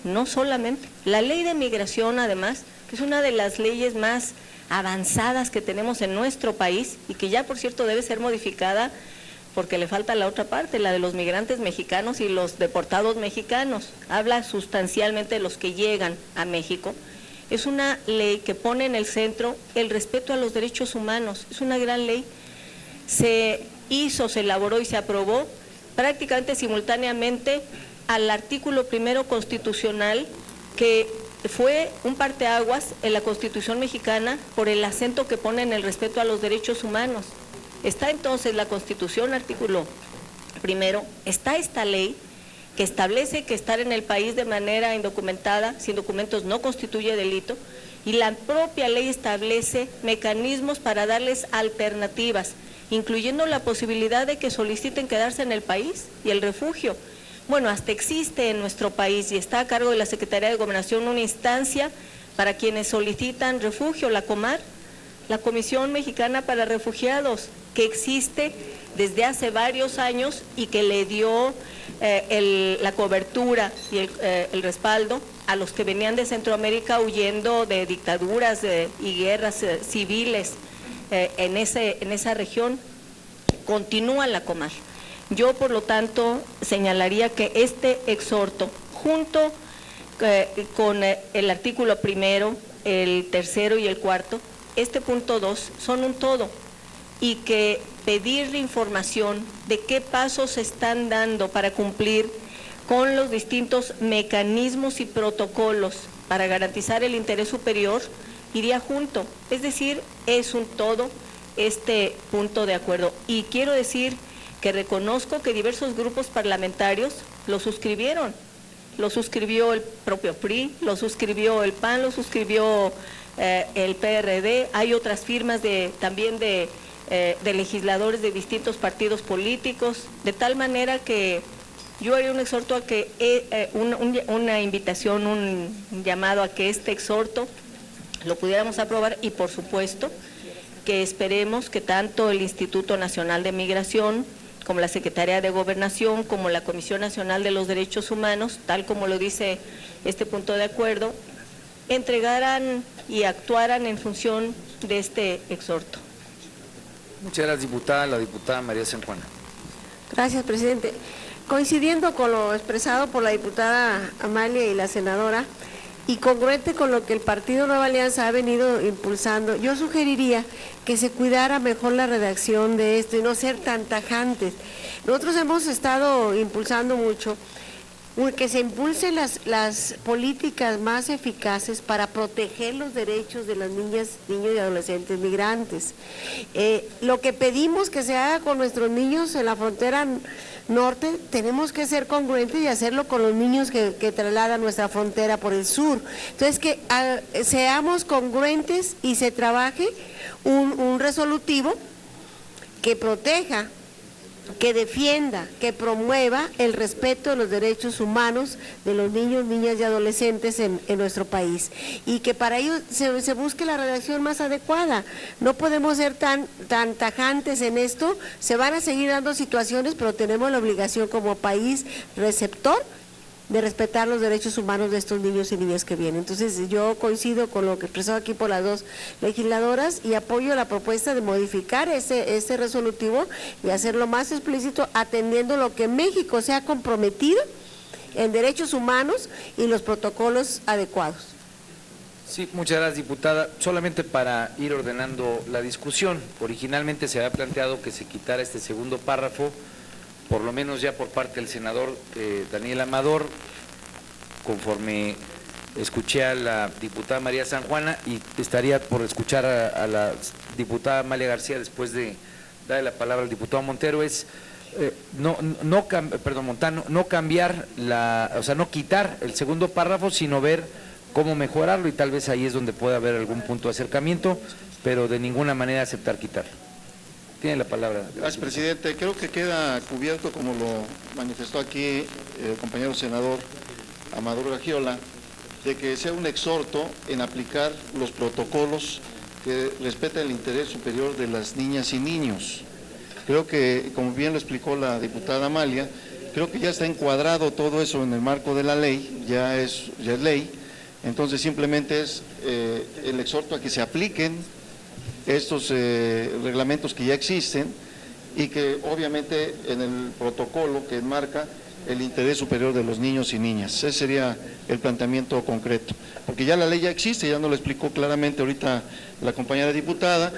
no solamente. La ley de migración, además, que es una de las leyes más avanzadas que tenemos en nuestro país y que ya, por cierto, debe ser modificada porque le falta la otra parte, la de los migrantes mexicanos y los deportados mexicanos. Habla sustancialmente de los que llegan a México. Es una ley que pone en el centro el respeto a los derechos humanos. Es una gran ley. Se hizo, se elaboró y se aprobó prácticamente simultáneamente al artículo 1 constitucional, que fue un parteaguas en la Constitución mexicana por el acento que pone en el respeto a los derechos humanos. Está entonces la Constitución, artículo 1, está esta ley que establece que estar en el país de manera indocumentada, sin documentos, no constituye delito, y la propia ley establece mecanismos para darles alternativas, incluyendo la posibilidad de que soliciten quedarse en el país y el refugio. Bueno, hasta existe en nuestro país y está a cargo de la Secretaría de Gobernación una instancia para quienes solicitan refugio, la COMAR, la Comisión Mexicana para Refugiados, que existe desde hace varios años y que le dio la cobertura y el respaldo a los que venían de Centroamérica huyendo de dictaduras y guerras civiles en esa región. Continúa la COMAR. Yo, por lo tanto, señalaría que este exhorto, junto con el artículo 1, el 3 y el 4, este punto 2 son un todo, y que pedir información de qué pasos se están dando para cumplir con los distintos mecanismos y protocolos para garantizar el interés superior iría junto. Es decir, es un todo este punto de acuerdo. Y quiero decir que reconozco que diversos grupos parlamentarios lo suscribieron. Lo suscribió el propio PRI, lo suscribió el PAN, lo suscribió el PRD, hay otras firmas también de legisladores de distintos partidos políticos, de tal manera que yo haría un exhorto a que, una invitación, un llamado a que este exhorto lo pudiéramos aprobar, y por supuesto que esperemos que tanto el Instituto Nacional de Migración, como la Secretaría de Gobernación, como la Comisión Nacional de los Derechos Humanos, tal como lo dice este punto de acuerdo, entregaran y actuaran en función de este exhorto. Muchas gracias, diputada. La diputada María San Juana. Gracias, presidente. Coincidiendo con lo expresado por la diputada Amalia y la senadora, y congruente con lo que el Partido Nueva Alianza ha venido impulsando, yo sugeriría que se cuidara mejor la redacción de esto y no ser tan tajantes. Nosotros hemos estado impulsando mucho que se impulsen las políticas más eficaces para proteger los derechos de las niñas, niños y adolescentes migrantes. Lo que pedimos que se haga con nuestros niños en la frontera norte, tenemos que ser congruentes y hacerlo con los niños que trasladan nuestra frontera por el sur. Entonces, que seamos congruentes y se trabaje un resolutivo que proteja, que defienda, que promueva el respeto de los derechos humanos de los niños, niñas y adolescentes en nuestro país, y que para ello se busque la redacción más adecuada. No podemos ser tan tajantes en esto. Se van a seguir dando situaciones, pero tenemos la obligación como país receptor de respetar los derechos humanos de estos niños y niñas que vienen. Entonces, yo coincido con lo que expresó aquí por las dos legisladoras y apoyo la propuesta de modificar ese resolutivo y hacerlo más explícito, atendiendo lo que México se ha comprometido en derechos humanos y los protocolos adecuados. Sí, muchas gracias, diputada. Solamente para ir ordenando la discusión, originalmente se había planteado que se quitara este segundo párrafo, por lo menos ya por parte del senador Daniel Amador, conforme escuché a la diputada María San Juana y estaría por escuchar a la diputada Amalia García después de darle la palabra al diputado Montero, es Montano, no cambiar no quitar el segundo párrafo, sino ver cómo mejorarlo, y tal vez ahí es donde pueda haber algún punto de acercamiento, pero de ninguna manera aceptar quitarlo. Tiene la palabra. Gracias, presidente. Creo que queda cubierto, como lo manifestó aquí el compañero senador Amador Gagiola, de que sea un exhorto en aplicar los protocolos que respeten el interés superior de las niñas y niños. Creo que, como bien lo explicó la diputada Amalia, creo que ya está encuadrado todo eso en el marco de la ley, ya es ley. Entonces simplemente es el exhorto a que se apliquen estos reglamentos que ya existen y que obviamente en el protocolo que enmarca el interés superior de los niños y niñas. Ese sería el planteamiento concreto, porque ya la ley ya existe, ya nos lo explicó claramente ahorita la compañera diputada,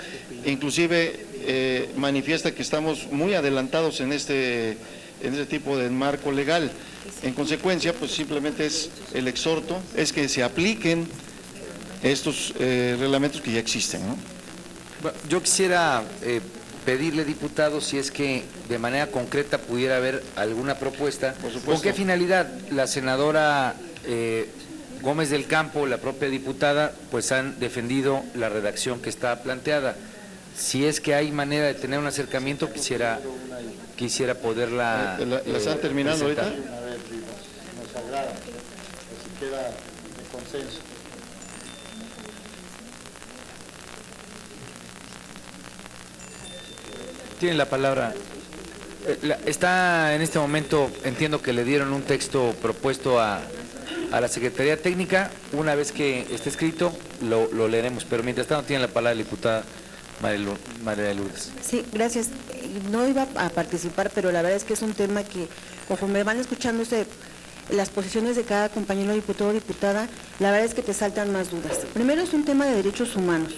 inclusive manifiesta que estamos muy adelantados en este tipo de marco legal. En consecuencia, pues simplemente es el exhorto, es que se apliquen estos reglamentos que ya existen, ¿no? Yo quisiera pedirle, diputado, si es que de manera concreta pudiera haber alguna propuesta. Por supuesto. ¿Con qué finalidad? La senadora Gómez del Campo, la propia diputada, pues han defendido la redacción que está planteada. Si es que hay manera de tener un acercamiento, quisiera poderla ¿La están terminando presentar. ahorita? A ver, nos agrada, si queda de consenso. Tiene la palabra. Está en este momento, entiendo que le dieron un texto propuesto a la Secretaría Técnica. Una vez que esté escrito, lo leeremos, pero mientras tanto tiene la palabra la diputada María de Lourdes. Sí, gracias. No iba a participar, pero la verdad es que es un tema que, conforme van escuchándose las posiciones de cada compañero diputado o diputada, la verdad es que te saltan más dudas. Primero, es un tema de derechos humanos.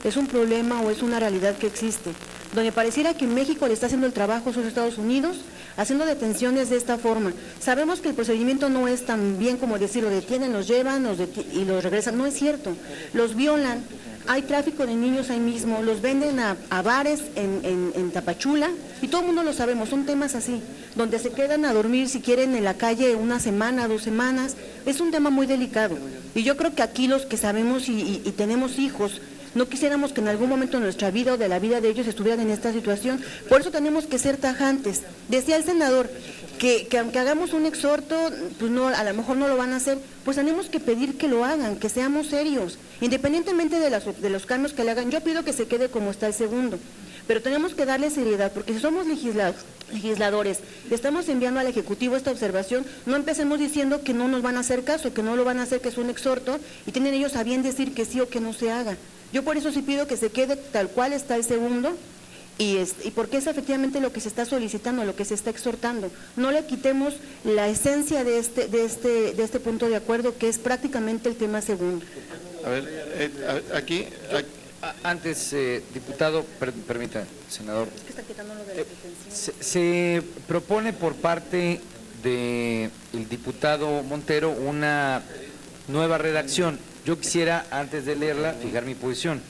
Es un problema o es una realidad que existe, donde pareciera que México le está haciendo el trabajo a los Estados Unidos, haciendo detenciones de esta forma. Sabemos que el procedimiento no es tan bien como decir, lo detienen, los llevan y los regresan. No es cierto, los violan. Hay tráfico de niños ahí mismo, los venden a bares en Tapachula, y todo el mundo lo sabemos, son temas así, donde se quedan a dormir si quieren en la calle una semana, 2 semanas. Es un tema muy delicado, y yo creo que aquí los que sabemos y tenemos hijos, no quisiéramos que en algún momento de nuestra vida o de la vida de ellos estuvieran en esta situación. Por eso tenemos que ser tajantes. Decía el senador que aunque hagamos un exhorto, pues no, a lo mejor no lo van a hacer, pues tenemos que pedir que lo hagan, que seamos serios, independientemente de los cambios que le hagan. Yo pido que se quede como está el segundo, pero tenemos que darle seriedad, porque si somos legisladores, le estamos enviando al Ejecutivo esta observación, no empecemos diciendo que no nos van a hacer caso, que no lo van a hacer, que es un exhorto, y tienen ellos a bien decir que sí o que no se haga. Yo por eso sí pido que se quede tal cual está el segundo, y porque es efectivamente lo que se está solicitando, lo que se está exhortando. No le quitemos la esencia de este punto de acuerdo, que es prácticamente el tema segundo. A ver, aquí... Antes, diputado, permítame, senador. Es que está quitando lo de la detención. Se propone por parte del diputado Montero una nueva redacción. Yo quisiera, antes de leerla, fijar mi posición.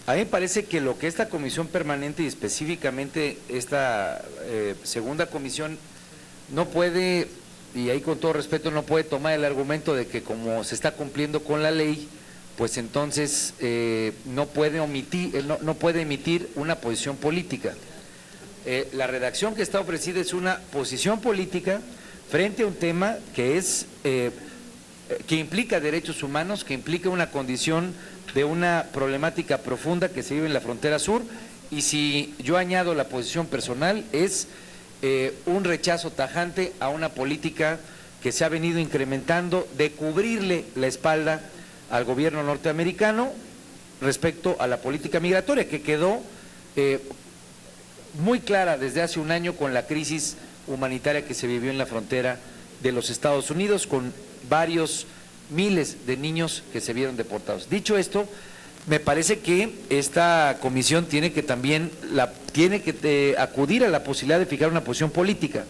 A mí me parece que lo que esta comisión permanente y específicamente esta segunda comisión no puede, y ahí con todo respeto, no puede tomar el argumento de que como se está cumpliendo con la ley, pues entonces no puede emitir una posición política. La redacción que está ofrecida es una posición política frente a un tema que es que implica derechos humanos, que implica una condición de una problemática profunda que se vive en la frontera sur, y si yo añado la posición personal es un rechazo tajante a una política que se ha venido incrementando de cubrirle la espalda al gobierno norteamericano respecto a la política migratoria, que quedó muy clara desde hace un año con la crisis humanitaria que se vivió en la frontera de los Estados Unidos, con varios miles de niños que se vieron deportados. Dicho esto, me parece que esta comisión tiene que también acudir a la posibilidad de fijar una posición política.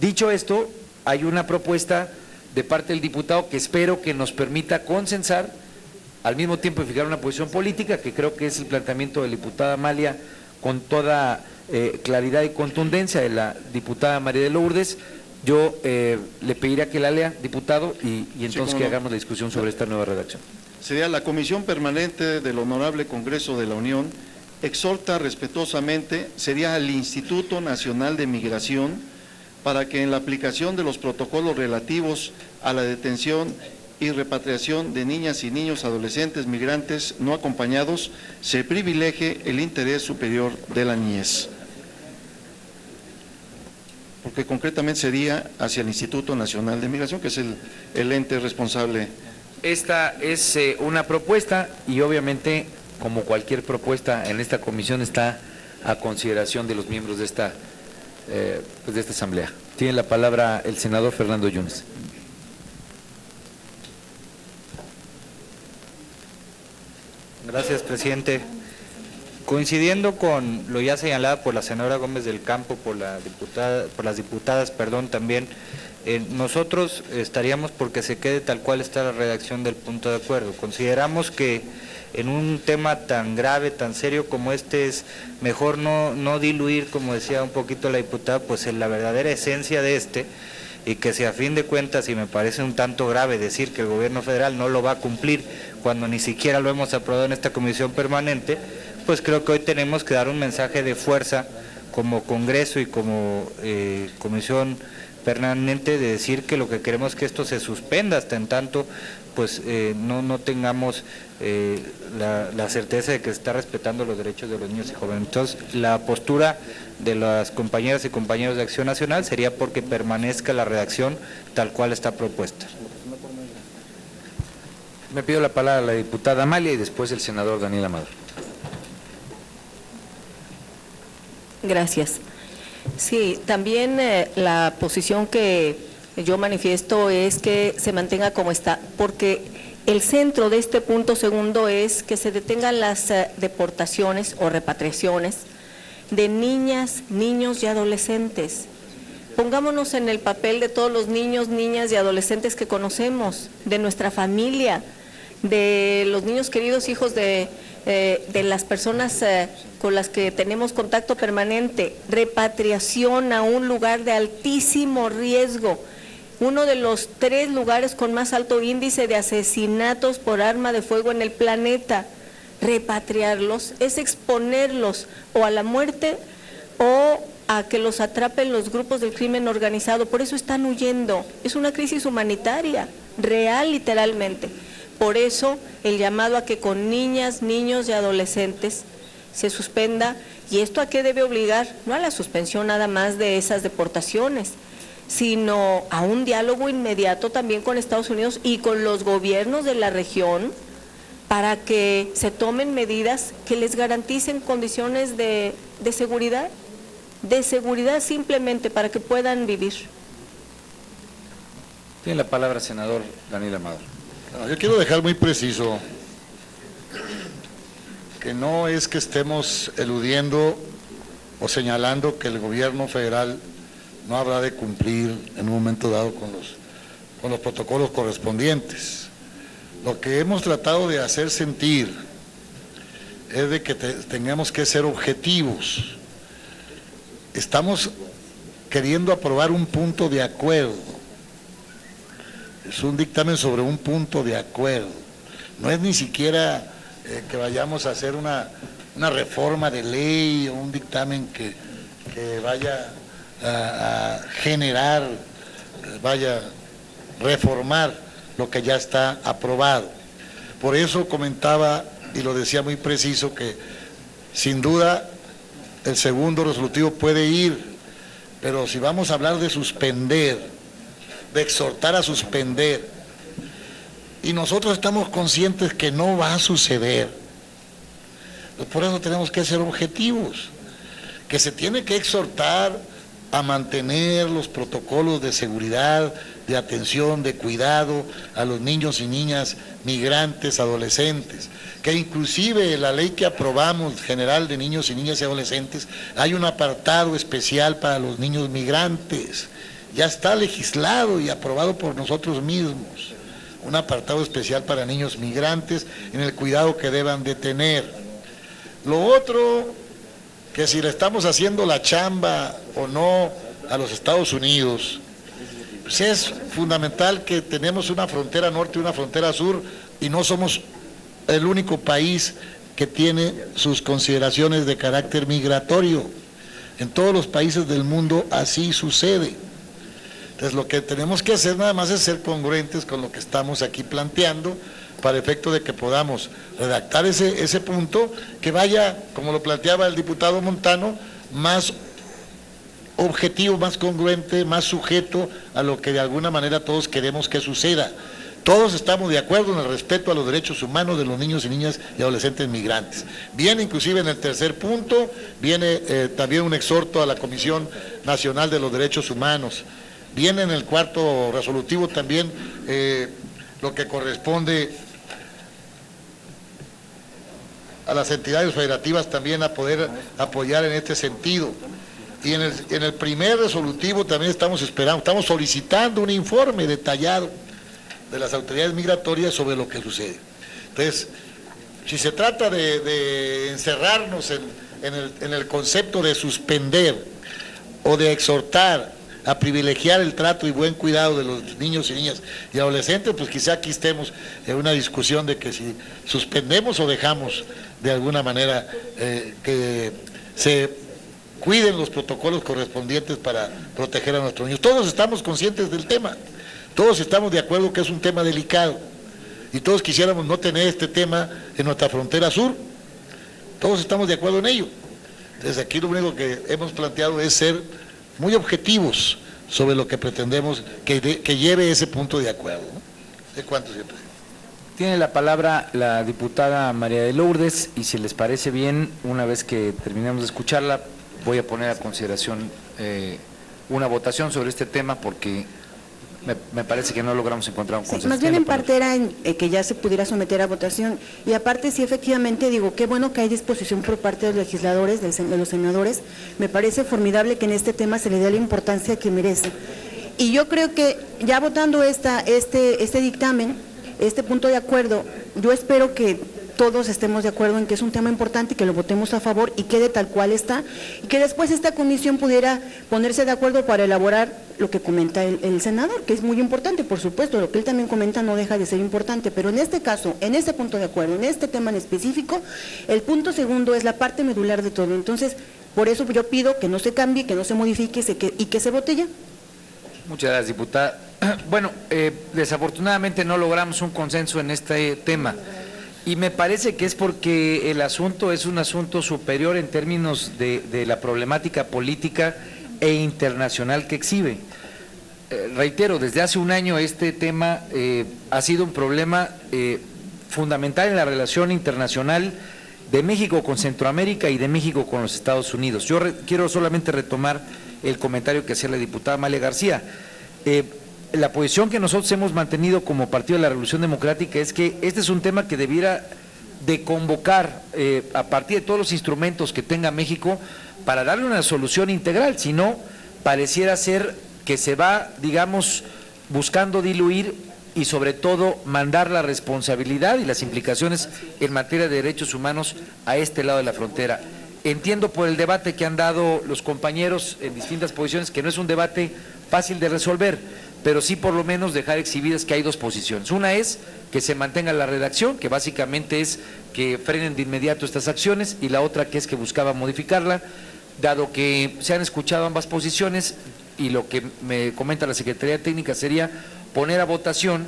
Dicho esto, hay una propuesta de parte del diputado que espero que nos permita consensar, al mismo tiempo de fijar una posición política, que creo que es el planteamiento de la diputada Amalia, con toda claridad y contundencia de la diputada María de Lourdes. Yo le pediría que la lea, diputado, y entonces que hagamos la discusión sobre esta nueva redacción. Sería: la Comisión Permanente del Honorable Congreso de la Unión exhorta respetuosamente, sería al Instituto Nacional de Migración, para que en la aplicación de los protocolos relativos a la detención y repatriación de niñas y niños adolescentes migrantes no acompañados, se privilegie el interés superior de la niñez. Porque concretamente sería hacia el Instituto Nacional de Migración, que es el ente responsable. Esta es una propuesta y obviamente, como cualquier propuesta en esta comisión, está a consideración de los miembros de esta asamblea. Tiene la palabra el senador Fernando Yunes. Gracias, presidente. Coincidiendo con lo ya señalado por la senadora Gómez del Campo, por las diputadas, también, nosotros estaríamos porque se quede tal cual está la redacción del punto de acuerdo. Consideramos que en un tema tan grave, tan serio como este, es mejor no diluir, como decía un poquito la diputada, pues en la verdadera esencia de este, y que si a fin de cuentas, y me parece un tanto grave decir que el gobierno federal no lo va a cumplir cuando ni siquiera lo hemos aprobado en esta comisión permanente, pues creo que hoy tenemos que dar un mensaje de fuerza como Congreso y como comisión permanente, de decir que lo que queremos es que esto se suspenda hasta en tanto pues no tengamos la certeza de que se está respetando los derechos de los niños y jóvenes. Entonces, la postura de las compañeras y compañeros de Acción Nacional sería porque permanezca la redacción tal cual está propuesta. Me pido la palabra la diputada Amalia y después el senador Daniel Amado. Gracias. Sí, también la posición que yo manifiesto es que se mantenga como está, porque el centro de este punto segundo es que se detengan las deportaciones o repatriaciones de niñas, niños y adolescentes. Pongámonos en el papel de todos los niños, niñas y adolescentes que conocemos, de nuestra familia, de los niños queridos, hijos de las personas con las que tenemos contacto permanente. Repatriación a un lugar de altísimo riesgo, uno de los 3 lugares con más alto índice de asesinatos por arma de fuego en el planeta. Repatriarlos es exponerlos o a la muerte o a que los atrapen los grupos del crimen organizado. Por eso están huyendo. Es una crisis humanitaria, real, literalmente. Por eso el llamado a que con niñas, niños y adolescentes se suspenda. ¿Y esto a qué debe obligar? No a la suspensión nada más de esas deportaciones, sino a un diálogo inmediato también con Estados Unidos y con los gobiernos de la región, para que se tomen medidas que les garanticen condiciones de seguridad simplemente para que puedan vivir. Tiene la palabra senador Daniel Amado. Yo quiero dejar muy preciso que no es que estemos eludiendo o señalando que el gobierno federal no habrá de cumplir en un momento dado con los protocolos correspondientes. Lo que hemos tratado de hacer sentir es de que tengamos que ser objetivos. Estamos queriendo aprobar un punto de acuerdo. Es un dictamen sobre un punto de acuerdo. No es ni siquiera que vayamos a hacer una reforma de ley o un dictamen que vaya a generar, vaya a reformar lo que ya está aprobado. Por eso comentaba y lo decía muy preciso que sin duda el segundo resolutivo puede ir, pero si vamos a hablar de suspender, de exhortar a suspender, y nosotros estamos conscientes que no va a suceder, pues por eso tenemos que ser objetivos, que se tiene que exhortar a mantener los protocolos de seguridad, de atención, de cuidado a los niños y niñas migrantes, adolescentes, que inclusive en la ley que aprobamos general de niños y niñas y adolescentes hay un apartado especial para los niños migrantes, ya está legislado y aprobado por nosotros mismos. Un apartado especial para niños migrantes en el cuidado que deban de tener. Lo otro, que si le estamos haciendo la chamba o no a los Estados Unidos, pues es fundamental que tenemos una frontera norte y una frontera sur y no somos el único país que tiene sus consideraciones de carácter migratorio. En todos los países del mundo así sucede. Entonces lo que tenemos que hacer nada más es ser congruentes con lo que estamos aquí planteando, para efecto de que podamos redactar ese punto que vaya, como lo planteaba el diputado Montano, más objetivo, más congruente, más sujeto a lo que de alguna manera todos queremos que suceda. Todos estamos de acuerdo en el respeto a los derechos humanos de los niños y niñas y adolescentes migrantes. Viene inclusive en el tercer punto, viene también un exhorto a la Comisión Nacional de los Derechos Humanos. Viene en el cuarto resolutivo también lo que corresponde a las entidades federativas también a poder apoyar en este sentido. Y en el primer resolutivo también estamos solicitando un informe detallado de las autoridades migratorias sobre lo que sucede. Entonces, si se trata de encerrarnos en el concepto de suspender o de exhortar a privilegiar el trato y buen cuidado de los niños y niñas y adolescentes, pues quizá aquí estemos en una discusión de que si suspendemos o dejamos de alguna manera que se cuiden los protocolos correspondientes para proteger a nuestros niños. Todos estamos conscientes del tema, todos estamos de acuerdo que es un tema delicado y todos quisiéramos no tener este tema en nuestra frontera sur, todos estamos de acuerdo en ello. Desde aquí lo único que hemos planteado es ser muy objetivos sobre lo que pretendemos que lleve ese punto de acuerdo, ¿no? ¿De cuánto siempre? Tiene la palabra la diputada María de Lourdes y si les parece bien, una vez que terminemos de escucharla, voy a poner a consideración una votación sobre este tema porque me parece que no logramos encontrar un consenso. Sí, más bien en parte era que ya se pudiera someter a votación y aparte sí efectivamente digo, qué bueno que hay disposición por parte de los legisladores, de los senadores, me parece formidable que en este tema se le dé la importancia que merece. Y yo creo que ya votando este dictamen, este punto de acuerdo, yo espero que todos estemos de acuerdo en que es un tema importante y que lo votemos a favor y quede tal cual está, y que después esta comisión pudiera ponerse de acuerdo para elaborar lo que comenta el senador, que es muy importante, por supuesto, lo que él también comenta no deja de ser importante, pero en este caso, en este punto de acuerdo, en este tema en específico, el punto segundo es la parte medular de todo, entonces, por eso yo pido que no se cambie, que no se modifique y que se vote ya. Muchas gracias, diputada. Bueno, desafortunadamente no logramos un consenso en este tema. Y me parece que es porque el asunto es un asunto superior en términos de la problemática política e internacional que exhibe. Reitero, desde hace un año este tema ha sido un problema fundamental en la relación internacional de México con Centroamérica y de México con los Estados Unidos. Yo quiero solamente retomar el comentario que hacía la diputada Amalia García. La posición que nosotros hemos mantenido como Partido de la Revolución Democrática es que este es un tema que debiera de convocar a partir de todos los instrumentos que tenga México para darle una solución integral, si no, pareciera ser que se va, digamos, buscando diluir y sobre todo mandar la responsabilidad y las implicaciones en materia de derechos humanos a este lado de la frontera. Entiendo por el debate que han dado los compañeros en distintas posiciones que no es un debate fácil de resolver, pero sí por lo menos dejar exhibidas que hay dos posiciones. Una es que se mantenga la redacción, que básicamente es que frenen de inmediato estas acciones, y la otra que es que buscaba modificarla, dado que se han escuchado ambas posiciones, y lo que me comenta la Secretaría Técnica sería poner a votación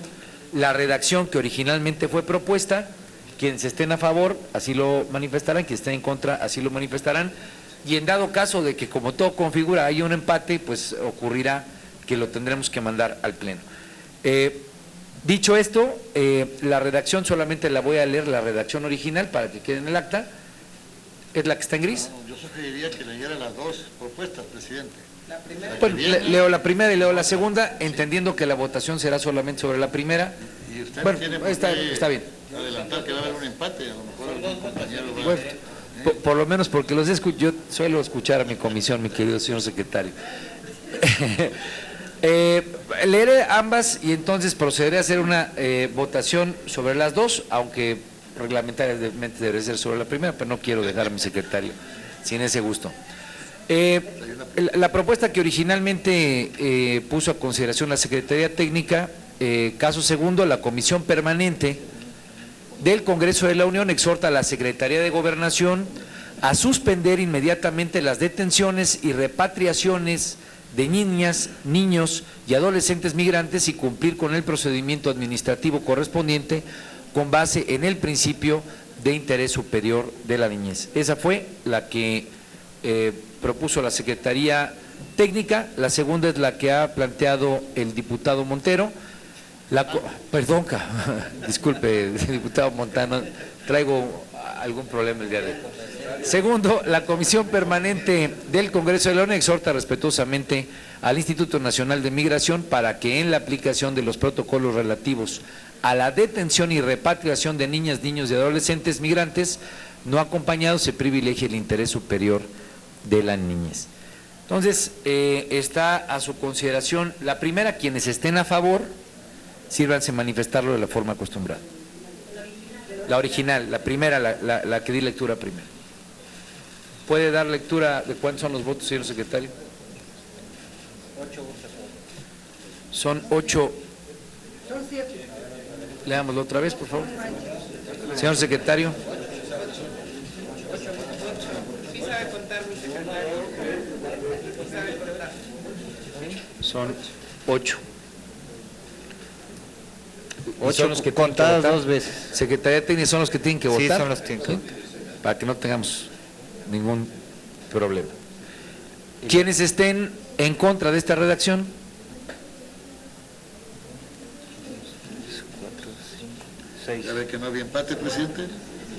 la redacción que originalmente fue propuesta. Quienes estén a favor, así lo manifestarán, quienes estén en contra, así lo manifestarán, y en dado caso de que como todo configura hay un empate, pues ocurrirá que lo tendremos que mandar al Pleno. Dicho esto, la redacción solamente la voy a leer, la redacción original, para que quede en el acta, es la que está en gris. No, yo sugeriría que leyera las dos propuestas, presidente. Bueno, leo la primera y leo la segunda, entendiendo que la votación será solamente sobre la primera. Y usted bueno, tiene está bien. Adelantar que va a haber un empate, a lo mejor algún compañero va bueno, por lo menos porque yo suelo escuchar a mi comisión, mi querido señor secretario. Leeré ambas y entonces procederé a hacer una votación sobre las dos, aunque reglamentariamente debería ser sobre la primera, pero no quiero dejar a mi secretario sin ese gusto. La propuesta que originalmente puso a consideración la Secretaría Técnica, caso segundo, la Comisión Permanente del Congreso de la Unión exhorta a la Secretaría de Gobernación a suspender inmediatamente las detenciones y repatriaciones de niñas, niños y adolescentes migrantes y cumplir con el procedimiento administrativo correspondiente con base en el principio de interés superior de la niñez. Esa fue la que propuso la Secretaría Técnica. La segunda es la que ha planteado el diputado Montero. Perdón, disculpe, diputado Montano, traigo algún problema el día de hoy. Segundo, la Comisión Permanente del Congreso de la Unión exhorta respetuosamente al Instituto Nacional de Migración para que en la aplicación de los protocolos relativos a la detención y repatriación de niñas, niños y adolescentes migrantes no acompañados se privilegie el interés superior de la niñez. Entonces, está a su consideración la primera. Quienes estén a favor, sírvanse manifestarlo de la forma acostumbrada. La original, la primera, la que di lectura primero. ¿Puede dar lectura de cuántos son los votos, señor secretario? 8 votos. Son 8. Son 7. Leámoslo otra vez, por favor. Señor secretario. Sí sabe contar, mi secretario. Sí sabe contar. Son 8. 8 son los que contadas 2 veces. Secretaría Técnica son los que tienen que votar. Sí, son los que tienen que votar. Para que no tengamos ningún problema. Quienes estén en contra de esta redacción. 6. ¿Ya ve que no había empate, presidente?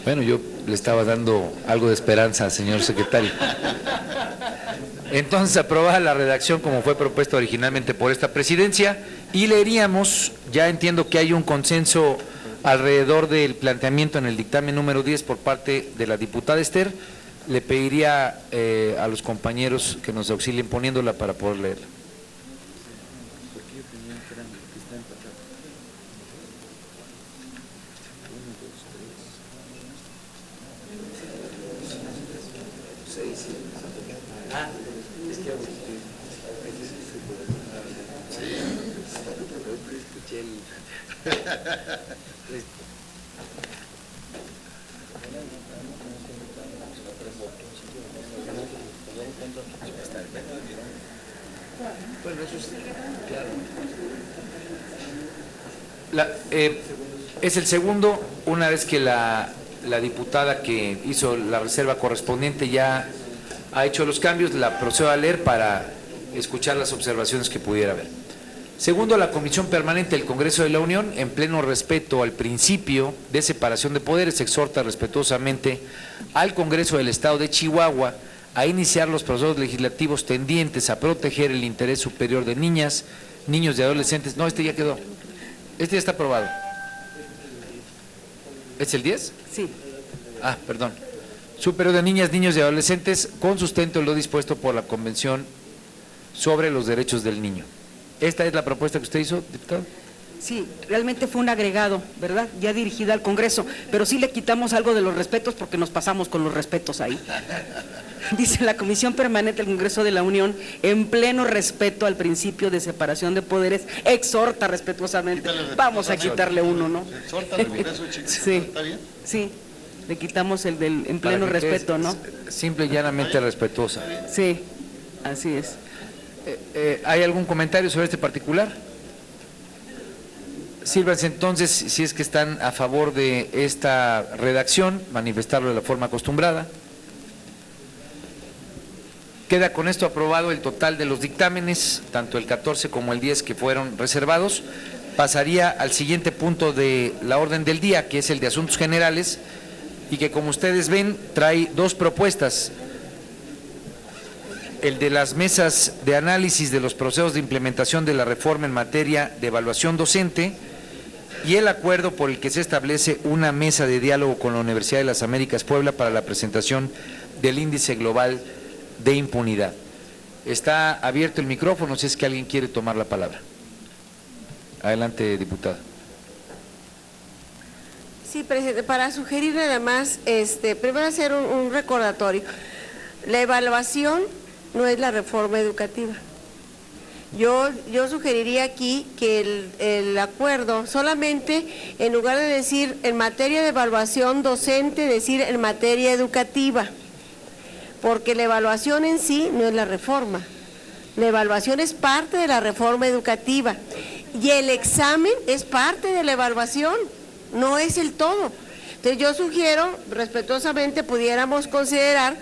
Bueno, yo le estaba dando algo de esperanza, señor secretario. Entonces, aprobada la redacción como fue propuesta originalmente por esta presidencia, y leeríamos, ya entiendo que hay un consenso alrededor del planteamiento en el dictamen número 10 por parte de la diputada Esther. Le pediría a los compañeros que nos auxilien poniéndola para poder leerla. Bueno, eso es claro. Es el segundo, una vez que la diputada que hizo la reserva correspondiente ya ha hecho los cambios, la procedo a leer para escuchar las observaciones que pudiera haber. Segundo, la Comisión Permanente del Congreso de la Unión, en pleno respeto al principio de separación de poderes, exhorta respetuosamente al Congreso del Estado de Chihuahua a iniciar los procesos legislativos tendientes a proteger el interés superior de niñas, niños y adolescentes. No, este ya quedó. Este ya está aprobado. ¿Es el 10? Sí. Ah, perdón. Superior de niñas, niños y adolescentes con sustento en lo dispuesto por la Convención sobre los Derechos del Niño. ¿Esta es la propuesta que usted hizo, diputado? Sí, realmente fue un agregado, ¿verdad? Ya dirigida al Congreso, pero sí le quitamos algo de los respetos porque nos pasamos con los respetos ahí. Dice la Comisión Permanente del Congreso de la Unión, en pleno respeto al principio de separación de poderes, exhorta respetuosamente. Vamos a quitarle uno, ¿no? Exhorta al Congreso, sí, ¿está bien? Sí, le quitamos el del en pleno respeto, ¿no? Simple y llanamente respetuosa. Sí, así es. ¿Hay algún comentario sobre este particular? Sírvanse entonces, si es que están a favor de esta redacción, manifestarlo de la forma acostumbrada. Queda con esto aprobado el total de los dictámenes, tanto el 14 como el 10 que fueron reservados. Pasaría al siguiente punto de la orden del día, que es el de Asuntos Generales, y que, como ustedes ven, trae dos propuestas. El de las mesas de análisis de los procesos de implementación de la reforma en materia de evaluación docente y el acuerdo por el que se establece una mesa de diálogo con la Universidad de las Américas Puebla para la presentación del Índice Global de Impunidad. Está abierto el micrófono si es que alguien quiere tomar la palabra. Adelante, diputada. Sí, presidente, para sugerir nada más, primero hacer un recordatorio. La evaluación no es la reforma educativa. Yo sugeriría aquí que el acuerdo solamente, en lugar de decir en materia de evaluación docente, decir en materia educativa, porque la evaluación en sí no es la reforma. La evaluación es parte de la reforma educativa y el examen es parte de la evaluación, no es el todo. Entonces yo sugiero, respetuosamente, pudiéramos considerar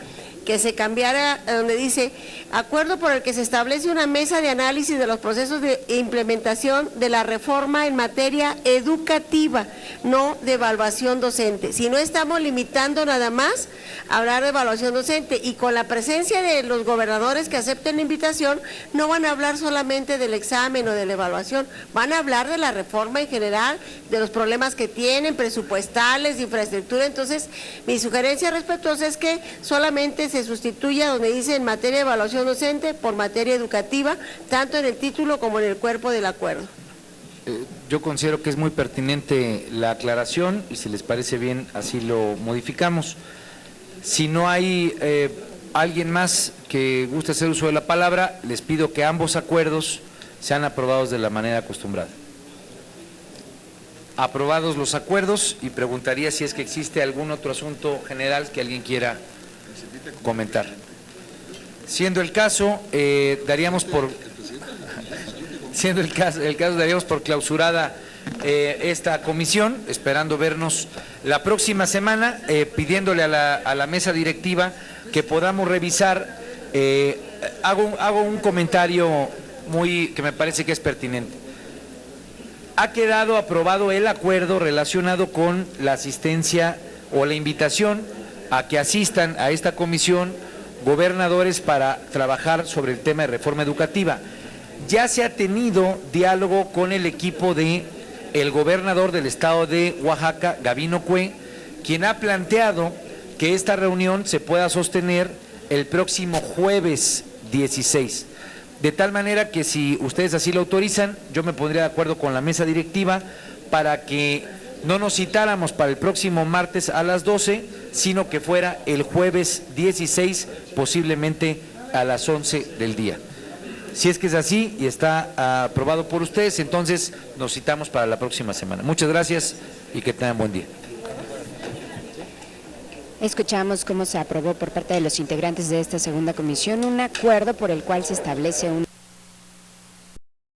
que se cambiara donde dice acuerdo por el que se establece una mesa de análisis de los procesos de implementación de la reforma en materia educativa, no de evaluación docente. Si no estamos limitando nada más a hablar de evaluación docente, y con la presencia de los gobernadores que acepten la invitación, no van a hablar solamente del examen o de la evaluación, van a hablar de la reforma en general, de los problemas que tienen, presupuestales, de infraestructura. Entonces, mi sugerencia respetuosa es que solamente se sustituya donde dice en materia de evaluación docente por materia educativa, tanto en el título como en el cuerpo del acuerdo. Yo considero que es muy pertinente la aclaración y si les parece bien así lo modificamos. Si no hay alguien más que guste hacer uso de la palabra, les pido que ambos acuerdos sean aprobados de la manera acostumbrada. Aprobados los acuerdos, y preguntaría si es que existe algún otro asunto general que alguien quiera comentar. Siendo el caso, daríamos por clausurada esta comisión, esperando vernos la próxima semana, pidiéndole a la mesa directiva que podamos revisar. Hago un comentario que me parece que es pertinente. Ha quedado aprobado el acuerdo relacionado con la asistencia o la invitación a que asistan a esta comisión gobernadores para trabajar sobre el tema de reforma educativa. Ya se ha tenido diálogo con el equipo de el gobernador del estado de Oaxaca, Gabino Cue, quien ha planteado que esta reunión se pueda sostener el próximo jueves 16. De tal manera que si ustedes así lo autorizan, yo me pondría de acuerdo con la mesa directiva para que no nos citáramos para el próximo martes a las 12, sino que fuera el jueves 16, posiblemente a las 11 del día. Si es que es así y está aprobado por ustedes, entonces nos citamos para la próxima semana. Muchas gracias y que tengan buen día. Escuchamos cómo se aprobó por parte de los integrantes de esta segunda comisión un acuerdo por el cual se establece un